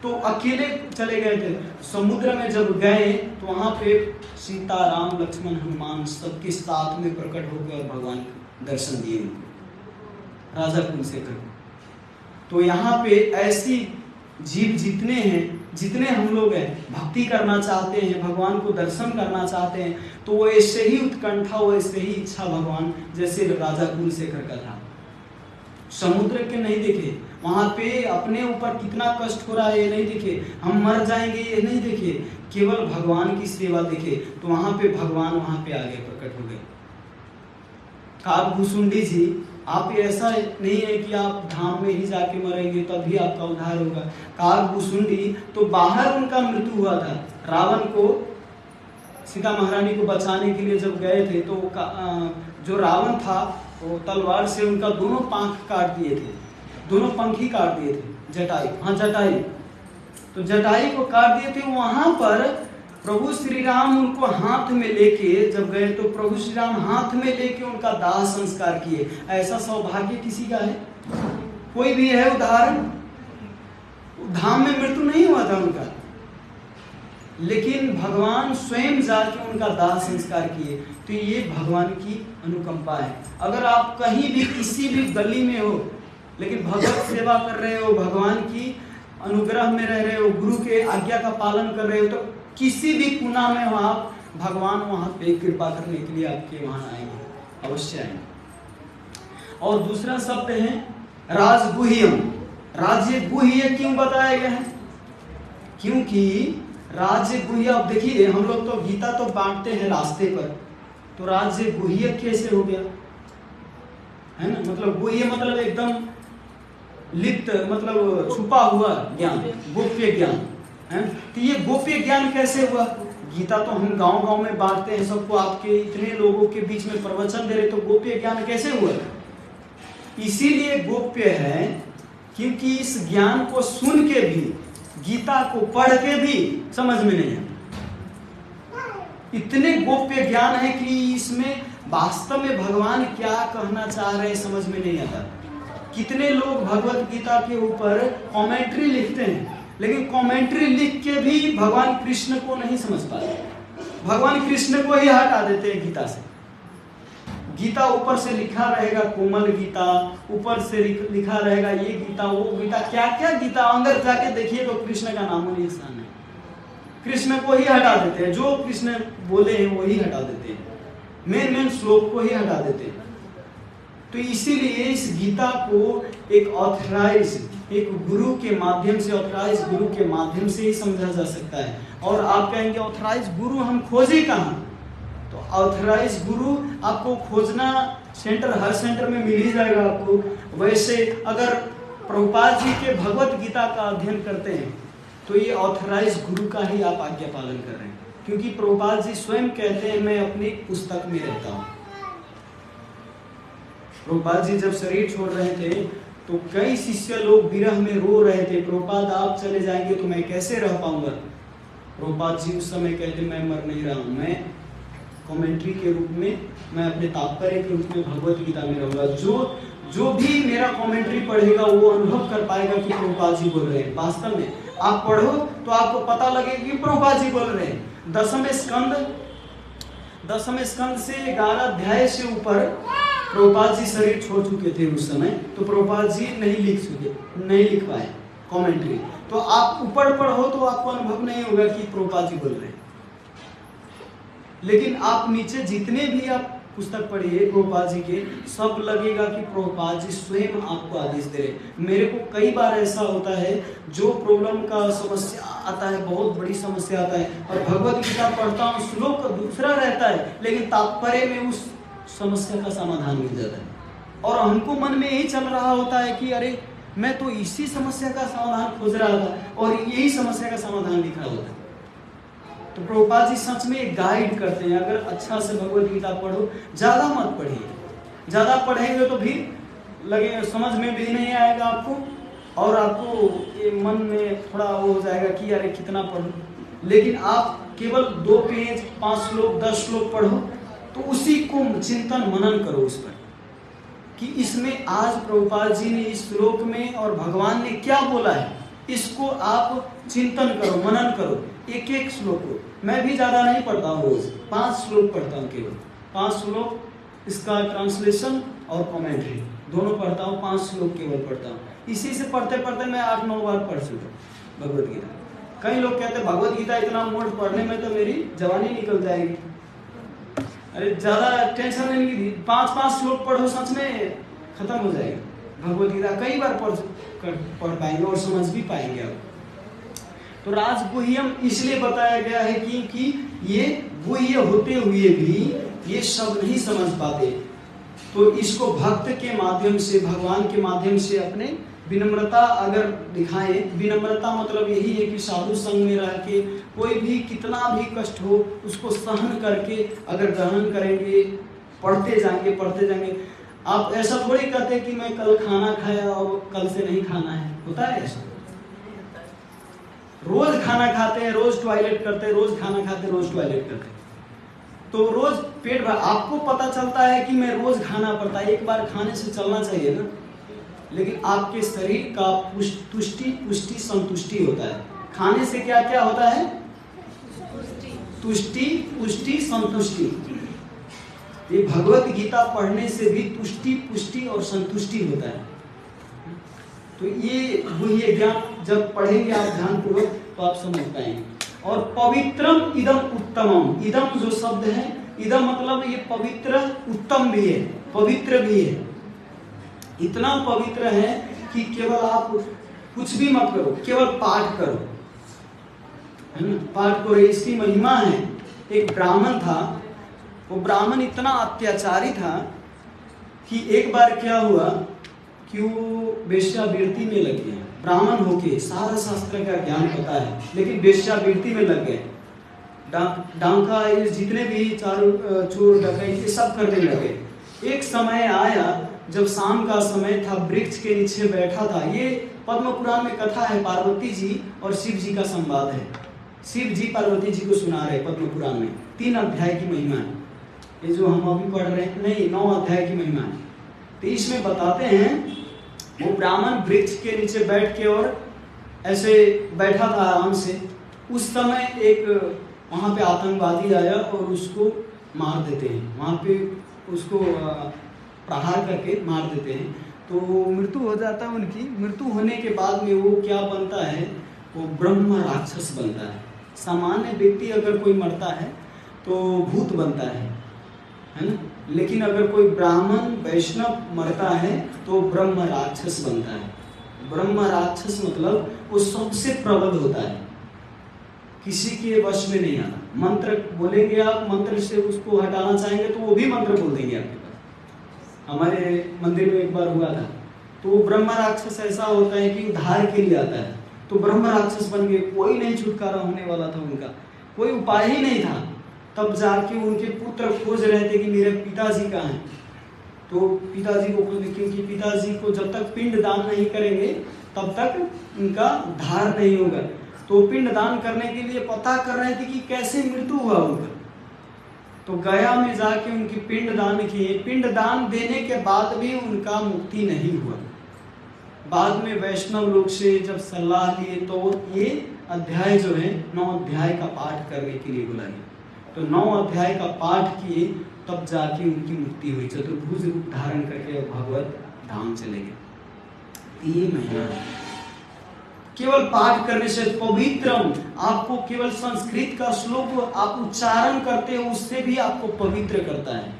तो अकेले चले गए थे। समुद्र में जब गए तो वहां पे सीता, राम, लक्ष्मण, हनुमान सबके साथ में प्रकट हो गए और भगवान दर्शन दिए राजा कुलशेखर को। तो यहाँ पे ऐसी जीव जितने हैं, जितने हम लोग हैं, भक्ति करना चाहते हैं, भगवान को दर्शन करना चाहते हैं, तो वो ऐसे ही उत्कंठा, वो ऐसे ही इच्छा भगवान जैसे राजा कुलशेखर का था। समुद्र के नहीं देखे, वहां पे अपने ऊपर कितना कष्ट हो रहा है ये नहीं देखे, हम मर जाएंगे ये नहीं देखे, केवल भगवान की सेवा देखे। तो वहां पे भगवान वहां पे आगे प्रकट हो गए। काकभूषुंडी जी, आप ऐसा नहीं है कि आप धाम में ही जाके मरेंगे तभी आपका उद्धार होगा। काकभूषुंडी तो बाहर उनका मृत्यु हुआ था, रावण को, सीता महारानी को बचाने के लिए जब गए थे तो जो रावण था वो तलवार से उनका दोनों पंख काट दिए थे, दोनों पंख ही काट दिए थे, जटाई, तो जटाई को काट दिए थे। वहां पर प्रभु श्री राम उनको हाथ में लेके जब गए तो प्रभु श्री राम हाथ में लेके उनका दाह संस्कार किए। ऐसा सौभाग्य किसी का है? कोई भी है उदाहरण? धाम में मृत्यु नहीं हुआ था उनका, लेकिन भगवान स्वयं जाके उनका दाह संस्कार किए। तो ये भगवान की अनुकंपा है। अगर आप कहीं भी किसी भी गली में हो लेकिन भगवत सेवा कर रहे हो, भगवान की अनुग्रह में रह रहे हो, गुरु के आज्ञा का पालन कर रहे हो, तो किसी भी कोना में हो आप, भगवान वहां पे कृपा करने के लिए आपके वहां आएंगे, अवश्य आएंगे। और दूसरा शब्द है राजगुह्यम। राज्य गुह्य क्यों बताया गया है? क्योंकि राज्य गुह्य, अब देखिए हम लोग तो गीता तो बांटते हैं रास्ते पर, तो राज्य गुह्य कैसे हो गया, है ना। मतलब गुह्य मतलब एकदम लिप्त, मतलब छुपा हुआ ज्ञान, गोप्य ज्ञान है। तो ये गोप्य ज्ञान कैसे हुआ? गीता तो हम गांव-गांव में बांटते हैं सबको, आपके इतने लोगों के बीच में प्रवचन दे रहे, तो गोप्य ज्ञान कैसे हुआ? इसीलिए गोप्य है क्योंकि इस ज्ञान को सुन के भी, गीता को पढ़ के भी समझ में नहीं आता। इतने गोप्य ज्ञान है कि इसमें वास्तव में भगवान क्या कहना चाह रहे समझ में नहीं आता। कितने लोग भगवत गीता के ऊपर कमेंट्री लिखते हैं, लेकिन कमेंट्री लिख के भी भगवान कृष्ण को नहीं समझ पाते, भगवान कृष्ण को ही हटा देते हैं गीता से। गीता ऊपर से लिखा रहेगा कोमल गीता, ऊपर से लिखा रहेगा ये गीता वो गीता, क्या क्या गीता, अंदर जाके देखिए तो कृष्ण का नामो निशान है। कृष्ण को ही हटा देते हैं, जो कृष्ण बोले हैं वही हटा देते हैं, मेन श्लोक को ही हटा देते हैं। तो इसीलिए इस गीता को एक ऑथराइज, एक गुरु के माध्यम से, ऑथराइज गुरु के माध्यम से ही समझा जा सकता है। और आप कहेंगे ऑथराइज गुरु हम खोजे कहाँ? तो ऑथराइज गुरु आपको खोजना सेंटर, हर सेंटर में मिल ही जाएगा आपको। वैसे अगर प्रभुपाद जी के भगवत गीता का अध्ययन करते हैं तो ये ऑथराइज गुरु का ही आप आज्ञा पालन कर रहे हैं, क्योंकि प्रभुपाद जी स्वयं कहते हैं मैं अपनी पुस्तक में रहता हूँ। प्रभुपाद जी जब शरीर छोड़ रहे थे तो कई शिष्य लोग विरह में रो रहे थे, प्रभुपाद आप चले जाएंगे तो मैं कैसे रह पाऊंगा। प्रभुपाद जी उस समय कहते मैं मर नहीं रहा हूँ, मैं कमेंट्री के रूप में, मैं अपने तात्पर्य के रूप में भगवत गीता में रहूंगा। जो भी मेरा कमेंट्री पढ़ेगा वो अनुभव कर पाएगा कि प्रभुपाद जी बोल रहे हैं। वास्तव में आप पढ़ो तो आपको पता लगेगा कि प्रभुपाद जी बोल रहे हैं। दसम स्कंद से 11 अध्याय से ऊपर प्रभुपाद जी शरीर छोड़ चुके थे उस समय, तो प्रभुपाद जी नहीं लिख पाए कमेंट्री। तो आप ऊपर पढ़ो तो आपको अनुभव नहीं होगा कि प्रभुपाद जी बोल रहे हैं। लेकिन आप नीचे जितने भी आप पुस्तक पढ़िए प्रभुपाद जी के, सब लगेगा कि प्रभुपाद जी स्वयं आपको आदेश दे रहे। मेरे को कई बार ऐसा होता है, जो प्रॉब्लम का समस्या आता है, बहुत बड़ी समस्या आता है, और भगवत गीता पढ़ता हूँ, श्लोक दूसरा रहता है लेकिन तात्पर्य में उस समस्या का समाधान मिल जाता है, और हमको मन में यही चल रहा होता है कि अरे मैं तो इसी समस्या का समाधान खोज रहा था और यही समस्या का समाधान लिख रहा होता है। तो प्रभुपाद जी सच में गाइड करते हैं, अगर अच्छा से भगवत गीता पढ़ो, ज़्यादा मत पढ़िए, ज़्यादा पढ़ेंगे तो भी लगे समझ में भी नहीं आएगा आपको, और आपको ये मन में थोड़ा वो हो जाएगा कि अरे कितना पढ़ूं। लेकिन आप केवल 2 पेज 5 श्लोक 10 श्लोक पढ़ो, तो उसी को चिंतन मनन करो उस पर कि इसमें आज प्रभुपाद जी ने इस श्लोक में और भगवान ने क्या बोला है, इसको आप चिंतन करो, मनन करो, एक एक श्लोक को। मैं भी ज़्यादा नहीं पढ़ता हूँ, रोज 5 श्लोक पढ़ता हूँ, केवल 5 श्लोक, इसका ट्रांसलेशन और कमेंट्री दोनों पढ़ता हूँ, 5 श्लोक केवल पढ़ता हूँ। इसी से पढ़ते पढ़ते मैं 8-9 बार पढ़ चुका भगवत गीता। कई लोग कहते हैं भगवत गीता इतना मोट पढ़ने में तो मेरी जवानी निकल जाएगी। अरे ज़्यादा टेंशन नहीं ली, 5-5 श्लोक पढ़ो, सच में खत्म हो जाएगा भगवत गीता। कई बार पढ़ पाएंगे और समझ भी पाएंगे आप। तो राजगुह्यम इसलिए बताया गया है कि ये गुह्य होते हुए भी ये सब नहीं समझ पाते, तो इसको भक्त के माध्यम से, भगवान के माध्यम से अपने विनम्रता अगर दिखाएं। विनम्रता मतलब यही है कि साधु संग में रह के कोई भी कितना भी कष्ट हो उसको सहन करके अगर ग्रहण करेंगे, पढ़ते जाएंगे। आप ऐसा थोड़ी कहते कि मैं कल खाना खाया और कल से नहीं खाना है, होता है ऐसा? रोज खाना खाते हैं, रोज टॉयलेट करते हैं, रोज खाना खाते हैं, रोज टॉयलेट करते हैं, तो रोज पेट भर, आपको पता चलता है कि मैं रोज खाना पड़ता है, एक बार खाने से चलना चाहिए ना। लेकिन आपके शरीर का तुष्टि संतुष्टि होता है। खाने से क्या क्या होता है? तुष्टि पुष्टि संतुष्टि। ये भगवत गीता पढ़ने से भी तुष्टि पुष्टि और संतुष्टि होता है। तो ये गुह्य ज्ञान जब पढ़ेंगे आप ध्यानपूर्वक तो आप समझ पाएंगे। और पवित्रम इदम उत्तमम, इदम जो शब्द है, इदम मतलब ये पवित्र, उत्तम भी है, पवित्र भी है। इतना पवित्र है कि केवल आप कुछ भी मत करो, केवल पाठ करो, है ना, पाठ करो। इसकी महिमा है। एक ब्राह्मण था, वो ब्राह्मण इतना अत्याचारी था कि एक बार क्या हुआ कि वो वेश्यावृत्ति में लग गया। ब्राह्मण होके सारा शास्त्र का ज्ञान पता है, लेकिन वेश्यावृत्ति में लग गए। डांका ये जितने भी चारों चोर डकैत ये सब करने लगे। एक समय आया जब शाम का समय था, वृक्ष के नीचे बैठा था। ये पद्म पुराण में कथा है, पार्वती जी और शिव जी का संवाद है। शिव जी पार्वती जी को सुना रहे पद्म पुराण में, 3 अध्याय की महिमा है। ये जो हम अभी पढ़ रहे हैं, नहीं 9 अध्याय की महिमा है। तो इसमें बताते हैं वो ब्राह्मण वृक्ष के नीचे बैठ के और ऐसे बैठा था आराम से। उस समय एक वहाँ पे आतंकवादी आया और उसको मार देते हैं। वहाँ पे उसको प्रहार करके मार देते हैं, तो मृत्यु हो जाता है उनकी। मृत्यु होने के बाद में वो क्या बनता है, वो ब्रह्म राक्षस बनता है। सामान्य व्यक्ति अगर कोई मरता है तो भूत बनता है ना, लेकिन अगर कोई ब्राह्मण वैष्णव मरता है तो ब्रह्म राक्षस बनता है। ब्रह्म राक्षस मतलब वो सबसे प्रबल होता है, किसी के वश में नहीं आता। मंत्र बोलेंगे आप, मंत्र से उसको हटाना चाहेंगे तो वो भी मंत्र बोल देंगे आपके पास। हमारे मंदिर में एक बार हुआ था, तो वो ब्रह्म राक्षस ऐसा होता है कि उद्धार के लिए आता है, तो ब्रह्म राक्षस बन गए। कोई नहीं छुटकारा होने वाला था उनका, कोई उपाय ही नहीं था। तब जाके उनके पुत्र खोज रहे थे कि मेरे पिताजी कहाँ हैं, तो पिताजी को खोज, क्योंकि पिताजी को जब तक पिंड दान नहीं करेंगे तब तक उनका उद्धार नहीं होगा। तो पिंड दान करने के लिए पता कर रहे थे कि कैसे मृत्यु हुआ उनका। तो गया में जाके उनकी पिंड दान किए। पिंड दान देने के बाद भी उनका मुक्ति नहीं हुआ। बाद में वैष्णव लोग से जब सलाह लिए तो ये अध्याय जो है 9 अध्याय का पाठ करने के लिए बुला गया। तो 9 अध्याय का पाठ किए, तब जाके उनकी मुक्ति हुई। चतुर्भुज रूप धारण करके भगवत धाम चले गए। ये महीना केवल पाठ करने से पवित्रम, आपको केवल संस्कृत का श्लोक आप उच्चारण करते हो उससे भी आपको पवित्र करता है।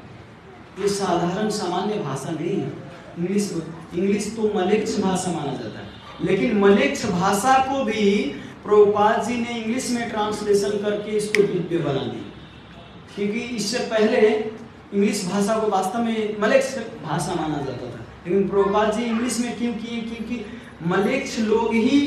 ये साधारण सामान्य भाषा नहीं है। इंग्लिश तो मलेच्छ भाषा माना जाता है, लेकिन मलेच्छ भाषा को भी प्रभुपाद जी ने इंग्लिश में ट्रांसलेशन करके इसको दिव्य बना दी। क्योंकि इससे पहले इंग्लिश भाषा को वास्तव में मलेच्छ भाषा माना जाता था, लेकिन प्रभुपाद जी इंग्लिश में क्यों किए, क्योंकि मलेच्छ लोग ही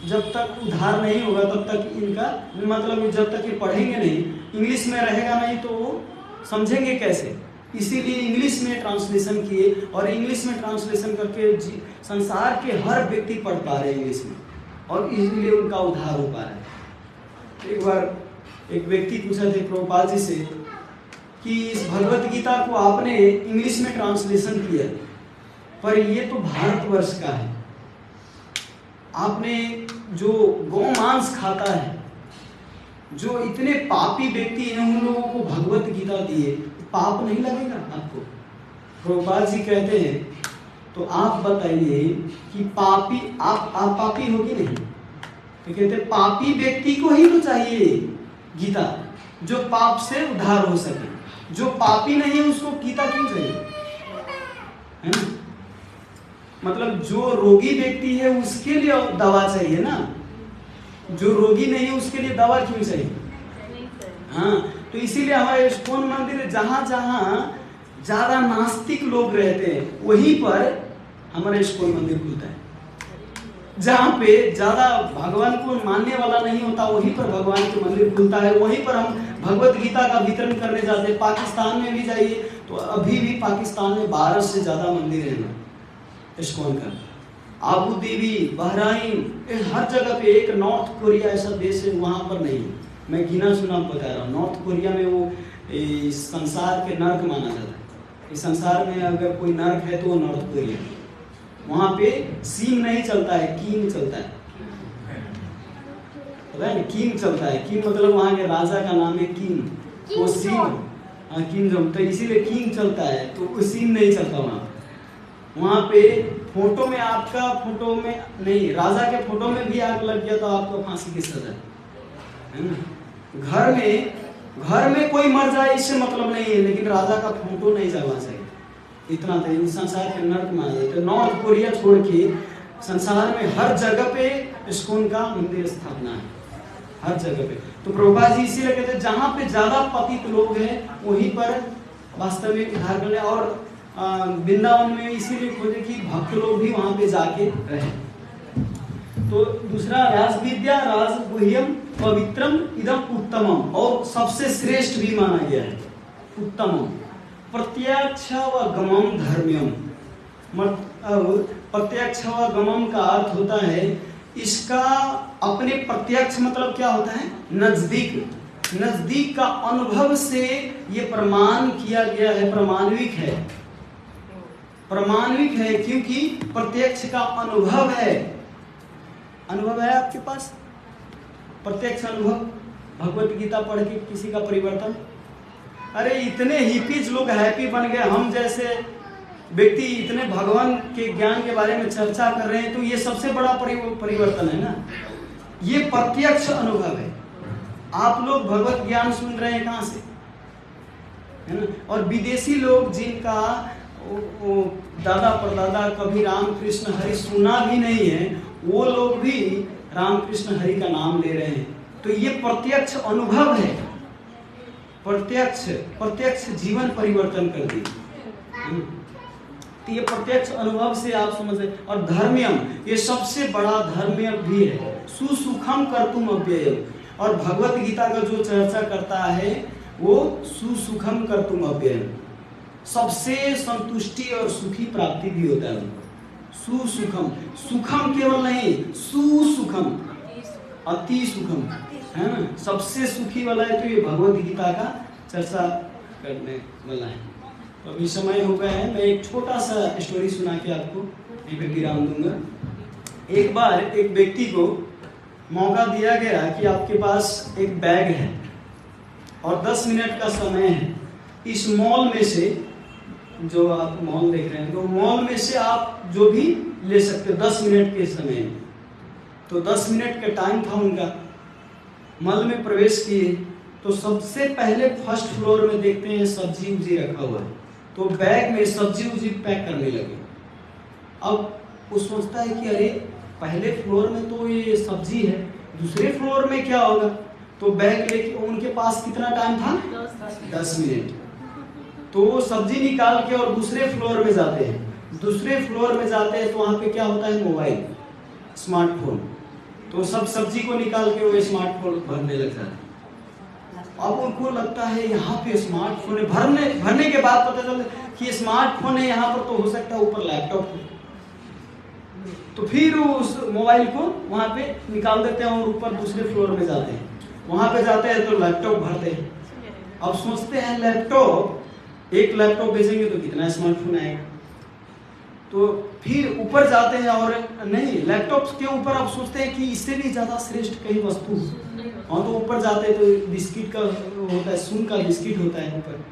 जब तक उद्धार नहीं होगा तब तक इनका मतलब, जब तक ये पढ़ेंगे नहीं, इंग्लिश में रहेगा नहीं तो वो समझेंगे कैसे। इसीलिए इंग्लिश में ट्रांसलेशन किए, और इंग्लिश में ट्रांसलेशन करके संसार के हर व्यक्ति पढ़ पा रहे हैं इंग्लिश में, और इसलिए उनका उद्धार हो पा रहा है। एक बार एक व्यक्ति पूछा थे प्रभुपाद जी से कि इस भगवत गीता को आपने इंग्लिश में ट्रांसलेशन किया, पर ये तो भारतवर्ष का है, आपने जो गौ मांस खाता है, जो इतने पापी व्यक्ति हैं उन लोगों को भगवत गीता दिए, पाप नहीं लगेगा आपको? प्रभुपाद जी कहते हैं तो आप बताइए कि पापी आप पापी हो कि नहीं? तो कहते पापी व्यक्ति को ही तो चाहिए गीता, जो पाप से उद्धार हो सके। जो पापी नहीं है उसको गीता क्यों चाहिए, है ना? मतलब जो रोगी व्यक्ति है उसके लिए दवा चाहिए ना, जो रोगी नहीं है उसके लिए दवा क्यों चाहिए? हाँ, तो इसीलिए हमारे इस्कॉन मंदिर जहाँ जहाँ ज्यादा नास्तिक लोग रहते हैं वहीं पर हमारा इस्कॉन मंदिर खुलता है। जहाँ पे ज्यादा भगवान को मानने वाला नहीं होता वहीं पर भगवान के मंदिर खुलता है, वहीं पर हम भगवत गीता का वितरण करने जाते हैं। पाकिस्तान में भी जाइए तो अभी भी पाकिस्तान में 12 से ज्यादा मंदिर है ना इस्कॉन का। आबू धाबी, बहराइन, हर जगह पे। एक नॉर्थ कोरिया ऐसा देश है वहां पर नहीं, मैं गिना चुना बता रहा हूँ। नॉर्थ कोरिया में वो इस संसार के नर्क माना जाता है। इस संसार में अगर कोई नर्क है तो वो नॉर्थ कोरिया। वहां पे सीम नहीं चलता है, कीम चलता है, पता है? कीम चलता है। कीम मतलब वहां के राजा का नाम है कीम, वो सीम, किंग जोंग, तो इसीलिए किंग चलता है, तो वो सीम नहीं चलता वहां। वहां पे फोटो में आपका फोटो में नहीं, राजा के फोटो में भी आग लग गया तो आपको फांसी की सजा है ना। घर में कोई मर जाए इससे मतलब नहीं है, लेकिन राजा का फोटो नहीं जलना चाहिए। इतना तो संसार के नर्क माना जाता है। नॉर्थ कोरिया छोड़ के संसार में हर जगह पे इस्कॉन का मंदिर स्थापना है, हर जगह पे। तो प्रभुपाद जी इसीलिए कहते हैं जहाँ पे ज्यादा पतित लोग हैं वहीं पर वास्तव में उद्धार करने। और वृंदावन में इसीलिए खोजे कि भक्त लोग भी वहां पे जाके रहे। तो दूसरा राजविद्या राजगुह्यम पवित्रम इदम उत्तमम, और सबसे श्रेष्ठ भी माना गया है उत्तमम। प्रत्यक्ष व गमम धर्म्यम, प्रत्यक्ष व गमम का अर्थ होता है इसका अपने प्रत्यक्ष मतलब क्या होता है, नजदीक का अनुभव से ये प्रमाण किया गया है, प्रमाणिक है क्योंकि प्रत्यक्ष का अनुभव है। अनुभव है आपके पास प्रत्यक्ष अनुभव, भगवत गीता पढ़ के किसी का परिवर्तन अरे इतने हिपीज लोग हैप्पी बन गए, हम जैसे व्यक्ति इतने भगवान के ज्ञान के बारे में चर्चा कर रहे हैं, तो ये सबसे बड़ा परिवर्तन है ना। ये प्रत्यक्ष अनुभव है। आप लोग भगवत ज्ञान सुन रहे हैं कहाँ से, है ना। और विदेशी लोग जिनका वो दादा परदादा कभी रामकृष्ण हरि सुना भी नहीं है, वो लोग भी रामकृष्ण हरि का नाम ले रहे हैं। तो ये प्रत्यक्ष अनुभव है, प्रत्यक्ष जीवन परिवर्तन कर दी। तो ये प्रत्यक्ष अनुभव से आप समझ रहे। और धर्म्यम, ये सबसे बड़ा धर्म्य भी है। सुसुखम कर्तुम अव्ययम, और भगवत गीता का जो चर्चा करता है वो सुसुखम कर्तुम अव्ययम, सबसे संतुष्टि और सुखी प्राप्ति भी होता है उनको। सुसुखम, सुखम केवल नहीं, सुसुखम, अति सुखम, है ना, सबसे सुखी वाला है। तो ये भगवत गीता का चर्चा करने वाला है। तो अभी समय हो गया है, मैं एक छोटा सा स्टोरी सुना के आपको यहीं पे विराम दूंगा। एक बार एक व्यक्ति को मौका दिया गया कि आपके पास एक बैग है और 10 मिनट का समय है। इस मॉल में से, जो आप मॉल देख रहे हैं, तो मॉल में से आप जो भी ले सकते हो 10 मिनट के समय में। तो 10 मिनट का टाइम था उनका। मॉल में प्रवेश किए तो सबसे पहले फर्स्ट फ्लोर में देखते हैं सब्जी उब्जी रखा हुआ है, तो बैग में सब्जी उब्जी पैक करने लगे। अब वो सोचता है कि अरे पहले फ्लोर में तो ये सब्जी है, दूसरे फ्लोर में क्या होगा। तो बैग लेके, उनके पास कितना टाइम था, 10 मिनट। तो वो सब्जी निकाल के और दूसरे फ्लोर में जाते हैं। दूसरे फ्लोर में जाते हैं तो वहाँ पे क्या होता है, मोबाइल, स्मार्टफोन। तो सब सब्जी को निकाल के वो स्मार्टफोन भरने लग जाते हैं। अब उनको लगता है यहाँ पे स्मार्टफोन है, भरने के बाद पता चलता कि स्मार्टफोन है, यहाँ पर तो हो सकता है ऊपर लैपटॉप हो। तो फिर उस मोबाइल को वहाँ पे निकाल देते हैं और ऊपर दूसरे फ्लोर में जाते हैं। वहाँ पे जाते हैं तो लैपटॉप भरते हैं। अब सोचते हैं लैपटॉप, एक लैपटॉप बेचेंगे तो कितना स्मार्टफोन आएगा। तो फिर ऊपर जाते हैं और नहीं, लैपटॉप के ऊपर अब सोचते हैं कि इससे भी ज़्यादा श्रेष्ठ कहीं वस्तु हो। हाँ, तो ऊपर जाते हैं तो बिस्किट का होता है, सुन का बिस्किट होता है ऊपर।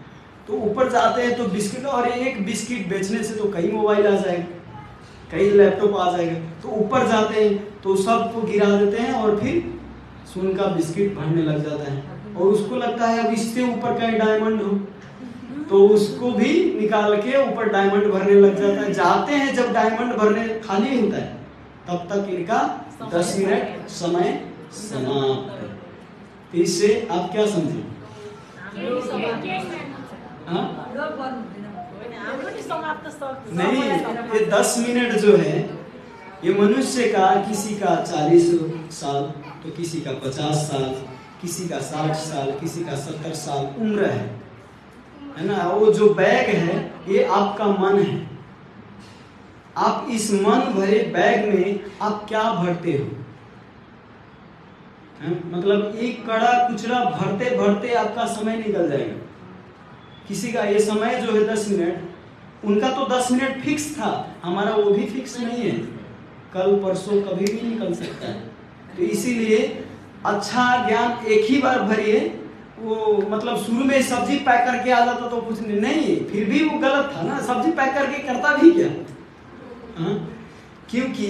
तो ऊपर जाते हैं तो बिस्किट, और एक बिस्किट बेचने से तो कई मोबाइल आ जाएगा, कई लैपटॉप आ जाएगा। तो ऊपर जाते हैं तो सबको गिरा देते हैं और फिर सुन का बिस्किट भरने लग जाता है। और उसको लगता है अब इससे ऊपर कहीं डायमंड हो, तो उसको भी निकाल के ऊपर डायमंड भरने लग जाता है। जाते हैं जब डायमंड भरने खाली होता है, तब तक इनका 10 मिनट समय समाप्त है। तो इससे आप क्या समझे? नहीं, ये 10 मिनट जो है, ये मनुष्य का, किसी का 40 साल, तो किसी का 50 साल, किसी का 60 साल, किसी का 70 साल उम्र है ना। वो जो बैग है ये आपका मन है। आप इस मन भरे बैग में आप क्या भरते हो, मतलब एक कड़ा कुचड़ा भरते भरते आपका समय निकल जाएगा। किसी का ये समय जो है 10 मिनट, उनका तो 10 मिनट फिक्स था, हमारा वो भी फिक्स नहीं है, कल परसों कभी भी निकल सकता है। तो इसीलिए अच्छा ज्ञान एक ही बार भरिए। वो मतलब शुरू में सब्जी पैक करके आ जाता तो कुछ नहीं, फिर भी वो गलत था ना, सब्जी पैक करके करता भी क्या। क्योंकि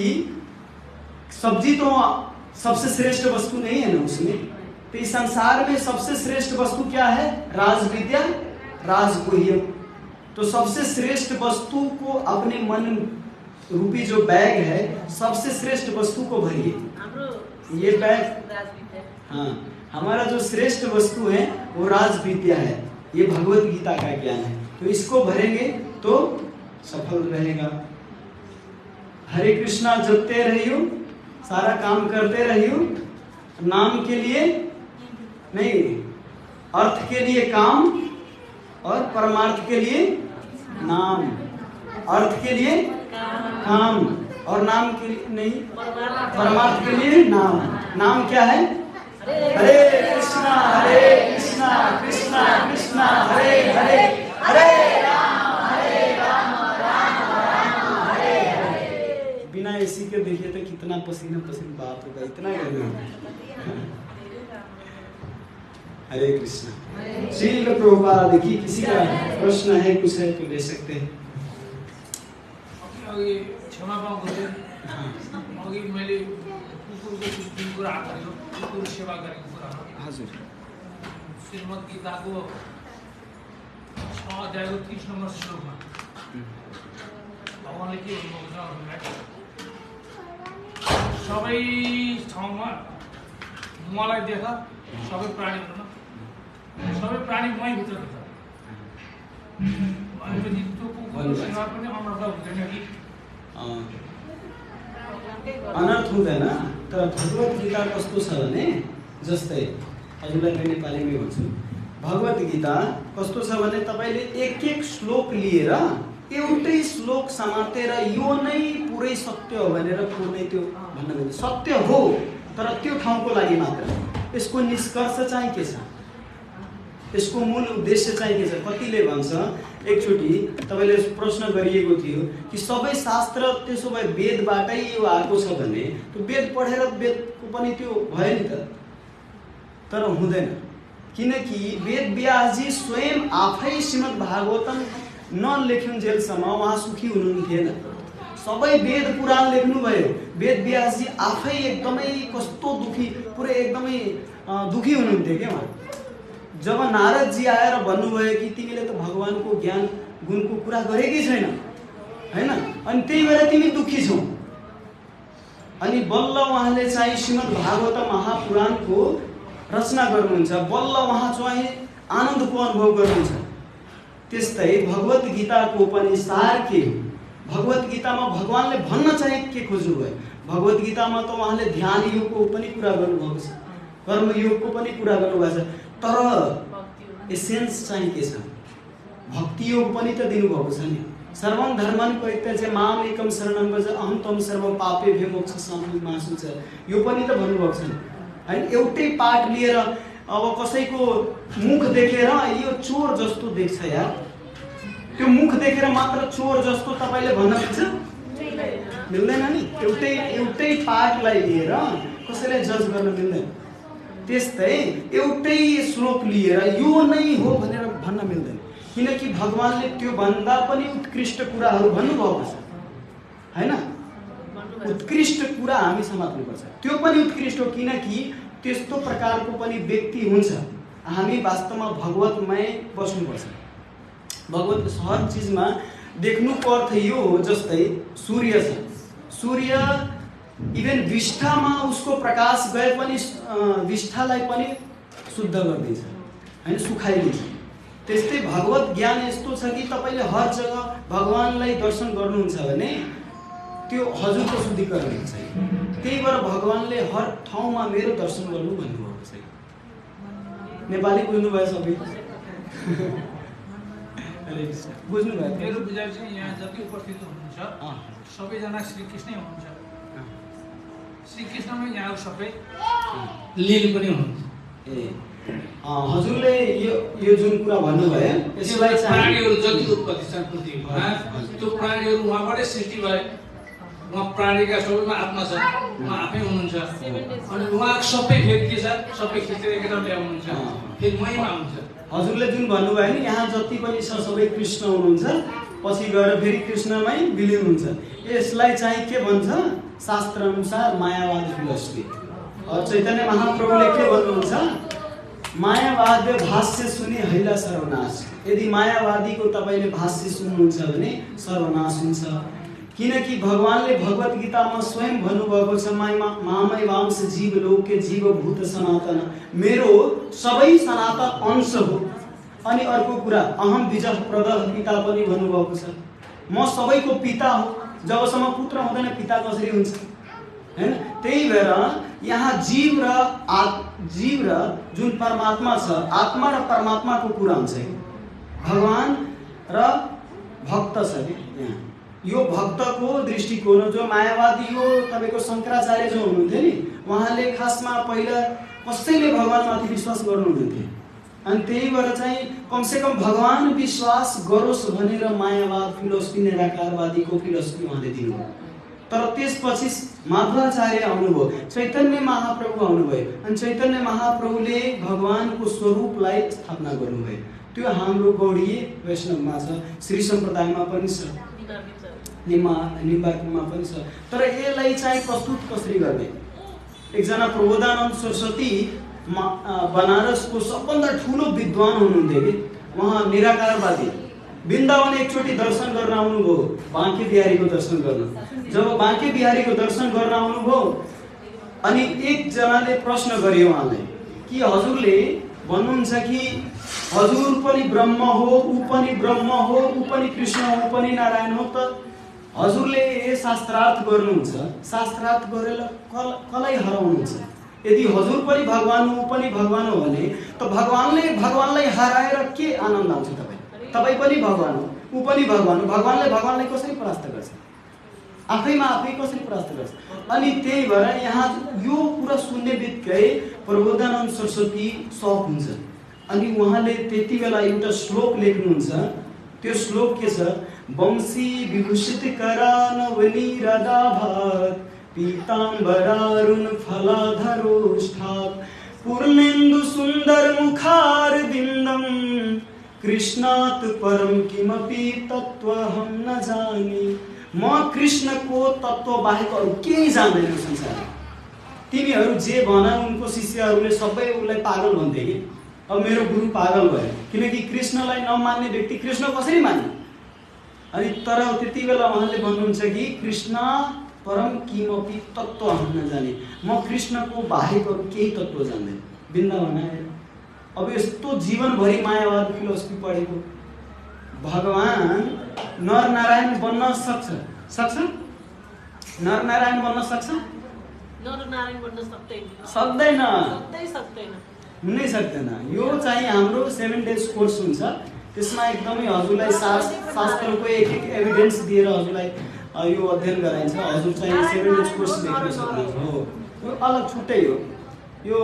सब्जी तो सबसे श्रेष्ठ वस्तु नहीं है ना उसमें। तो इस संसार में सबसे श्रेष्ठ वस्तु क्या है, राजविद्या, राजगुह्यम। तो सबसे श्रेष्ठ वस्तु को अपने मन रूपी जो बैग है, सबसे श्रेष्ठ वस्तु को भरिए। ये बैग, हाँ, हमारा जो श्रेष्ठ वस्तु है वो राजविद्या है, ये भगवत गीता का ज्ञान है। तो इसको भरेंगे तो सफल रहेगा। हरे कृष्णा जपते रहियो, सारा काम करते रहियो, नाम के लिए नहीं, अर्थ के लिए काम और परमार्थ के लिए नाम। अर्थ के लिए काम और नाम के लिए नहीं, परमार्थ के लिए नाम। नाम क्या है, हरे कृष्णा कृष्णा कृष्णा हरे हरे, हरे राम राम राम हरे हरे। बिना एसी के देखिए तो कितना पसीना पसीना बात होगा, इतना गर्मी। हरे कृष्ण। श्रील प्रभुपाद की किसी का प्रश्न है, कुछ है तो ले सकते हैं। क्षमा पाउँदै अघि मैले कुकुरको जुन कुरा आएको कुकुर सेवा गरेको कुरा हजुर श्रीमद् गीताको 6 अध्यायको 30 नम्बर श्लोकमा भगवानले के भन्नुहुन्छ भन्दाखेरि सबै ठाउँमा मलाई देख, सबै प्राणीहरूमा सबै प्राणी मै भित्र छ। भनेपछि त्यो कुकुरको सेवा पनि अमरता हुँदैन कि अनर्थ हुँदैन। तर भगवत गीता कस्तो छ भने, जस्तै हजुरलाई म नेपालीमै भन्छु, भगवत गीता कस्तो छ भने तपाईले एक एक श्लोक लिएर एउटै श्लोक समातेर यो नै पुरै सत्य हो भनेर कुनै त्यो भन्न मिल्दैन। सत्य हो तर त्यो ठाउँको लागि मात्र। यसको निष्कर्ष चाहिँ के छ, यसको मूल उद्देश्य चाहिँ के छ? कतिले भन्छ एकचोटि तपाईले प्रश्न गरिएको थियो कि सबै शास्त्र त्यसो भए वेदबाटै यो आएको छ भने त्यो वेद पढेर वेदको पनि त्यो भयो नि त। तर हुँदैन, किनकि वेद व्यासजी स्वयं आफै श्रीमद् भागवतम नलेखुन्जेलसम्म उहाँ सुखी हुनुहुन्थेन। सबै वेद पुराण लेख्नुभयो, वेद व्यासजी आफै एकदमै कस्तो दुखी, पुरै एकदमै दुखी हुनुहुन्थ्यो क्या उहाँ। जब नारदजी आएर भन्नुभयो कि तिमीले त भगवानको ज्ञान गुणको कुरा गरेकै छैन हैन, अनि त्यही भएर तिमी दुखी छौ। अनि बल्ल उहाँले चाहिँ श्रीमद् भागवत महापुराणको रचना गर्नुहुन्छ, बल्ल उहाँ चाहिँ आनन्दको अनुभव गर्नुहुन्छ। त्यस्तै भगवत गीताको पनि सार के हो? भगवत गीतामा भगवानले भन्न चाहिँ के खोज्नुभयो? भगवत गीतामा त उहाँले ध्यान योगको पनि कुरा गर्नुभएको छ, कर्म योगको पनि कुरा गर्नुभएको छ। तर एसेन्स चाहिँ के छ? भक्ति योग पनि त दिनुभएको छ नि। सर्वं धर्मं परित्यज्य माम एकम शरणं व्रज अहं त्वं सर्व पापेभ्यो मोक्षसाधनं मा शुच, यो पनि त भन्नुभएको छ हैन। एउटै पाठ लिएर अब कसैको मुख देखेर यो चोर जस्तो देख्छ यार, त्यो मुख देखेर मात्र चोर जस्तो तपाईले भन्न मिल्छ? मिल्दैन नि। एउटै पाठलाई लिएर कसैलाई जज गर्न मिल्दैन। त्यस्तै एउटै श्लोक लिएर यो नै हो भनेर भन्न मिल्दैन, किनकि भगवानले त्यो भन्दा पनि उत्कृष्ट कुराहरू भन्नुभएको छ हैन। उत्कृष्ट कुरा हामी समात्नुपर्छ, त्यो पनि उत्कृष्ट हो, किनकि त्यस्तो प्रकारको पनि व्यक्ति हुन्छ। हामी वास्तवमा भगवतमय बस्नुपर्छ। भगवत हर चीजमा देख्नुको अर्थ यो हो। जस्तै सूर्य छ, सूर्य इभन विष्ठामा उसको प्रकाश गए पनि विष्ठालाई पनि शुद्ध गरिदिन्छ हैन, सुखाइदिन्छ। त्यस्तै भगवत ज्ञान यस्तो छ कि तपाईले हर जग्गा भगवानलाई दर्शन गर्नुहुन्छ भने त्यो हजुरको शुद्धिकरण हुन्छ। त्यही भएर भगवानले हर ठाउँमा मेरो दर्शन गर्नु भन्नुभएको छ। नेपाली बुझ्नु भयो सबै? बुझ्नु भयो? मेरो बुझाइ चाहिँ यहाँ जति उपस्थित हुनुहुन्छ सबैजना श्रीकृष्णै हुनुहुन्छ। श्रीकृष्णमै यहाँ सबै लीन पनि हुनुहुन्छ। ए हजुरले यो जुन कुरा भन्नुभयो यसलाई प्राणीहरू जति उत्पत्ति छन् पृथ्वीमा त्यो प्राणीहरू उहाँबाटै सृष्टि भए। उहाँ प्राणीका सबैमा आत्मा छ, उहाँ आफै हुनुहुन्छ। अनि उहाँ सबै फेरि के छ, सबै खिचेर एकदम ल्याउनुहुन्छ, फेरि मैमा हुन्छ। हजुरले जुन भन्नुभयो नि यहाँ जति पनि छ सबै कृष्ण हुनुहुन्छ, पछि गएर फेरि कृष्णमै विलीन हुन्छ। यसलाई चाहिँ के भन्छ? शास्त्र अनुसार मायावाद फिलोसफी। चैतन्य महाप्रभुले के भन्नुहुन्छ? मायावाद भाष्य सुनि हैला सर्वनाश। यदि मायावादीको तपाईले भाष्य सुन्नुहुन्छ भने सर्वनाश हुन्छ। किनकि भगवानले भगवत गीतामा स्वयं भन्नुभएको छ मामै वांश जीव लोके जीवभूत सनातन, मेरो सबै सनातन अंश हो। अनि अर्को कुरा अहम बीज प्रदः पिता पनि भन्नुभएको छ, म सबैको पिता हो। जबसम्म पुत्र हुँदैन पिता कसरी हुन्छ हैन? त्यही भएर यहाँ जीव र जुन परमात्मा छ, आत्मा र परमात्माको कुरा हुन्छ। भगवान र भक्त छ यहाँ। यो भक्तको दृष्टिकोण जो मायावादी हो, तपाईको शंकराचार्य जो हुनुहुन्थ्यो नि, उहाँले खासमा पहिला कसैले भगवानमाथि विश्वास गर्नुहुन्थ्यो। अनि त्यही भएर चाहिँ कमसेकम भगवान विश्वास गरोस् भनेर मायावाद फिलोसफी निराकारवादीको फिलोसफी उहाँले दिनुभयो। तर त्यसपछि माध्वाचार्य आउनुभयो, चैतन्य महाप्रभु आउनुभयो अनि चैतन्य महाप्रभुले भगवानको स्वरूपलाई स्थापना गर्नुभयो। त्यो हाम्रो गौडीय वैष्णवमा छ, श्री सम्प्रदायमा पनि छ, निम्बार्कमा पनि छ। तर यसलाई चाहिँ प्रस्तुत कसरी गर्ने? एकजना प्रबोधानन्द सरस्वती बनारसको सबभन्दा ठुलो विद्वान हुनुहुन्थ्यो कि, उहाँ निराकारवादी। वृन्दावन एकचोटि दर्शन गर्न आउनुभयो, बाँके बिहारीको दर्शन गर्न। जब बाँके बिहारीको दर्शन गर्न आउनुभयो अनि एकजनाले प्रश्न गर्यो उहाँलाई कि हजुरले भन्नुहुन्छ कि हजुर पनि ब्रह्म हो, ऊ पनि ब्रह्म हो, ऊ पनि कृष्ण हो, ऊ पनि नारायण हो, त हजुरले शास्त्रार्थ गर्नुहुन्छ, शास्त्रार्थ गरेर कसलाई हराउनुहुन्छ? यदि हजुर पनि भगवान हो, ऊ पनि भगवान हो भने त भगवानलाई हराएर के आनन्द आउँछ? तपाईँ पनि भगवान हो, ऊ पनि भगवान हो, भगवानलाई कसरी परास्त गर्छ? आफैमा आफै कसरी परास्त गर्छ? अनि त्यही भएर यहाँ यो कुरा सुन्ने बित्तिकै प्रबोधानन्द सरस्वती सक हुन्छ। अनि उहाँले त्यति बेला एउटा श्लोक लेख्नुहुन्छ। त्यो श्लोक के छ? वंशी विभूषित करानवनी रदाभात पीताम्बरारुण फलाधरोष्ठात् पूर्णेन्दु सुन्दर मुखार बिन्दम कृष्णात् परम किमपि तत्त्वहं न जाने। म कृष्णको तत्त्व बाहेक अरू केही जान्दैन संसारमा। तिमीहरू जे भन, उनको शिष्यहरूले सबै उसलाई पागल भन्थे कि। अब मेरो गुरु पागल भयो, किनकि कृष्णलाई नमान्ने व्यक्ति कृष्ण कसरी मान्ने? अनि तर त्यति बेला उहाँले भन्नुहुन्छ कि कृष्ण परम किमपि तत्त्वहं न जाने, म कृष्णको बाहेक अरू केही तत्त्व जान्दैन। वृन्दावन आएर अब यस्तो जीवनभरि मायावाद फिलोसफी पढेको भगवान नर नारायण बन्न सक्छ? नर नारायण बन्न सक्छ? सक्दैन, हुनै सक्दैन। यो चाहिँ हाम्रो 7 डेज कोर्स हुन्छ। त्यसमा एकदमै हजुरलाई शास्त्रको एक एभिडेन्स दिएर हजुरलाई यो अध्ययन गराइन्छ। हजुर चाहिँ 7 डेज कोर्स लेख्न सक्नुहुन्छ। हो, यो अलग छुट्टै हो। यो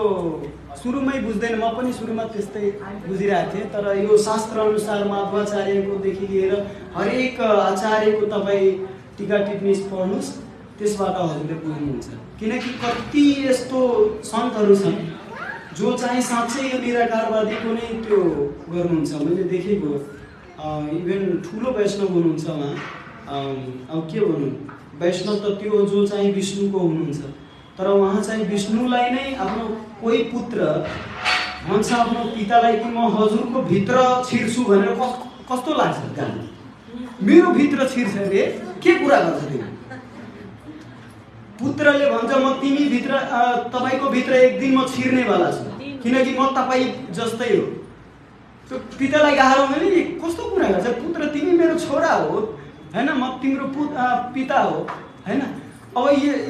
सुरुमै बुझ्दैन, म पनि सुरुमा त्यस्तै बुझिरहेको थिएँ। तर यो शास्त्र अनुसार माध्वाचार्यकोदेखि लिएर हरेक आचार्यको तपाईँ टीका टिप्पणी पढ्नुहोस्, त्यसबाट हजुरले बुझ्नुहुन्छ। किनकि कति यस्तो सन्तहरू छन् जो चाहिँ साँच्चै यो निराकारवादीको नै त्यो गर्नुहुन्छ। मैले देखेको इभन ठुलो वैष्णव हुनुहुन्छ उहाँ। अब के भनौँ, वैष्णव त त्यो जो चाहिँ विष्णुको हुनुहुन्छ, तर उहाँ चाहिँ विष्णुलाई नै आफ्नो कोही पुत्र भन्छ आफ्नो पितालाई कि म हजुरको भित्र छिर्छु भनेर कस्तो लाग्छ गाली? मेरो भित्र छिर्छ रे, के कुरा गर्छ तिमी? पुत्रले भन्छ म तिमी भित्र, तपाईको भित्र एक दिन म छिर्नेवाला छु, किनकि म तपाईँ जस्तै हो। त्यो पितालाई गाह्रो भने कस्तो कुरा गर्छ? पुत्र तिमी मेरो छोरा हो हैन, म तिम्रो पिता हो हैन। अब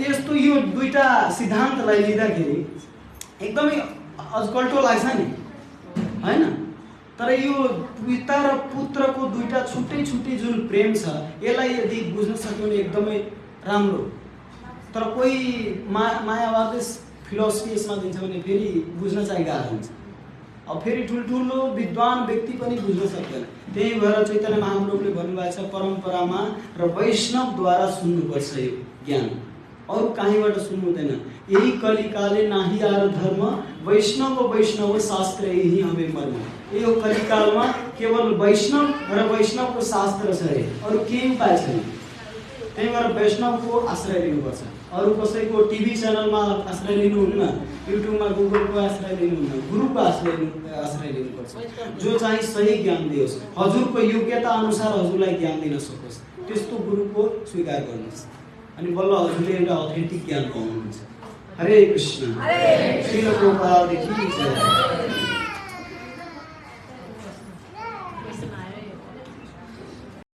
यस्तो यो दुईटा सिद्धान्तलाई लिँदाखेरि एकदमै अजकल्टो लाग्छ नि हैन। तर यो पिता र पुत्रको दुईटा छुट्टै छुट्टै जुन प्रेम छ, यसलाई यदि बुझ्न सक्यो भने एकदमै राम्रो। तर कोही मायावाद फिलोसफी यसमा दिन्छ भने फेरि बुझ्न चाहिँ गाह्रो हुन्छ। अब फेरि ठुल्ठुलो विद्वान व्यक्ति पनि बुझ्न सक्दैन। त्यही भएर चैतन्य महाप्रभुले भन्नुभएको छ परम्परामा र वैष्णवद्वारा सुन्नुपर्छ यो ज्ञान, अरू कहीँबाट सुन्नु हुँदैन। यही कलिकाले नाही आर धर्म वैष्णव शास्त्र यही हमें मर्म। यो कलिकालमा केवल वैष्णव र वैष्णवको शास्त्र छ अरे, अरू केही उपाय छैन। त्यही भएर वैष्णवको आश्रय लिनुपर्छ। अरू कसैको टिभी च्यानलमा आश्रय लिनुहुन्न, युट्युबमा गुगलको आश्रय लिनुहुन्न, गुरुको आश्रय लिनुपर्छ जो चाहिँ सही ज्ञान दियोस्, हजुरको योग्यता अनुसार हजुरलाई ज्ञान दिन सकोस्। त्यस्तो गुरुको स्वीकार गर्नुहोस्, अनि बल्ल हजुरले एउटा अथेन्टिक ज्ञान पाउनुहुन्छ। हरे कृष्ण। श्रील प्रभुपाददेखि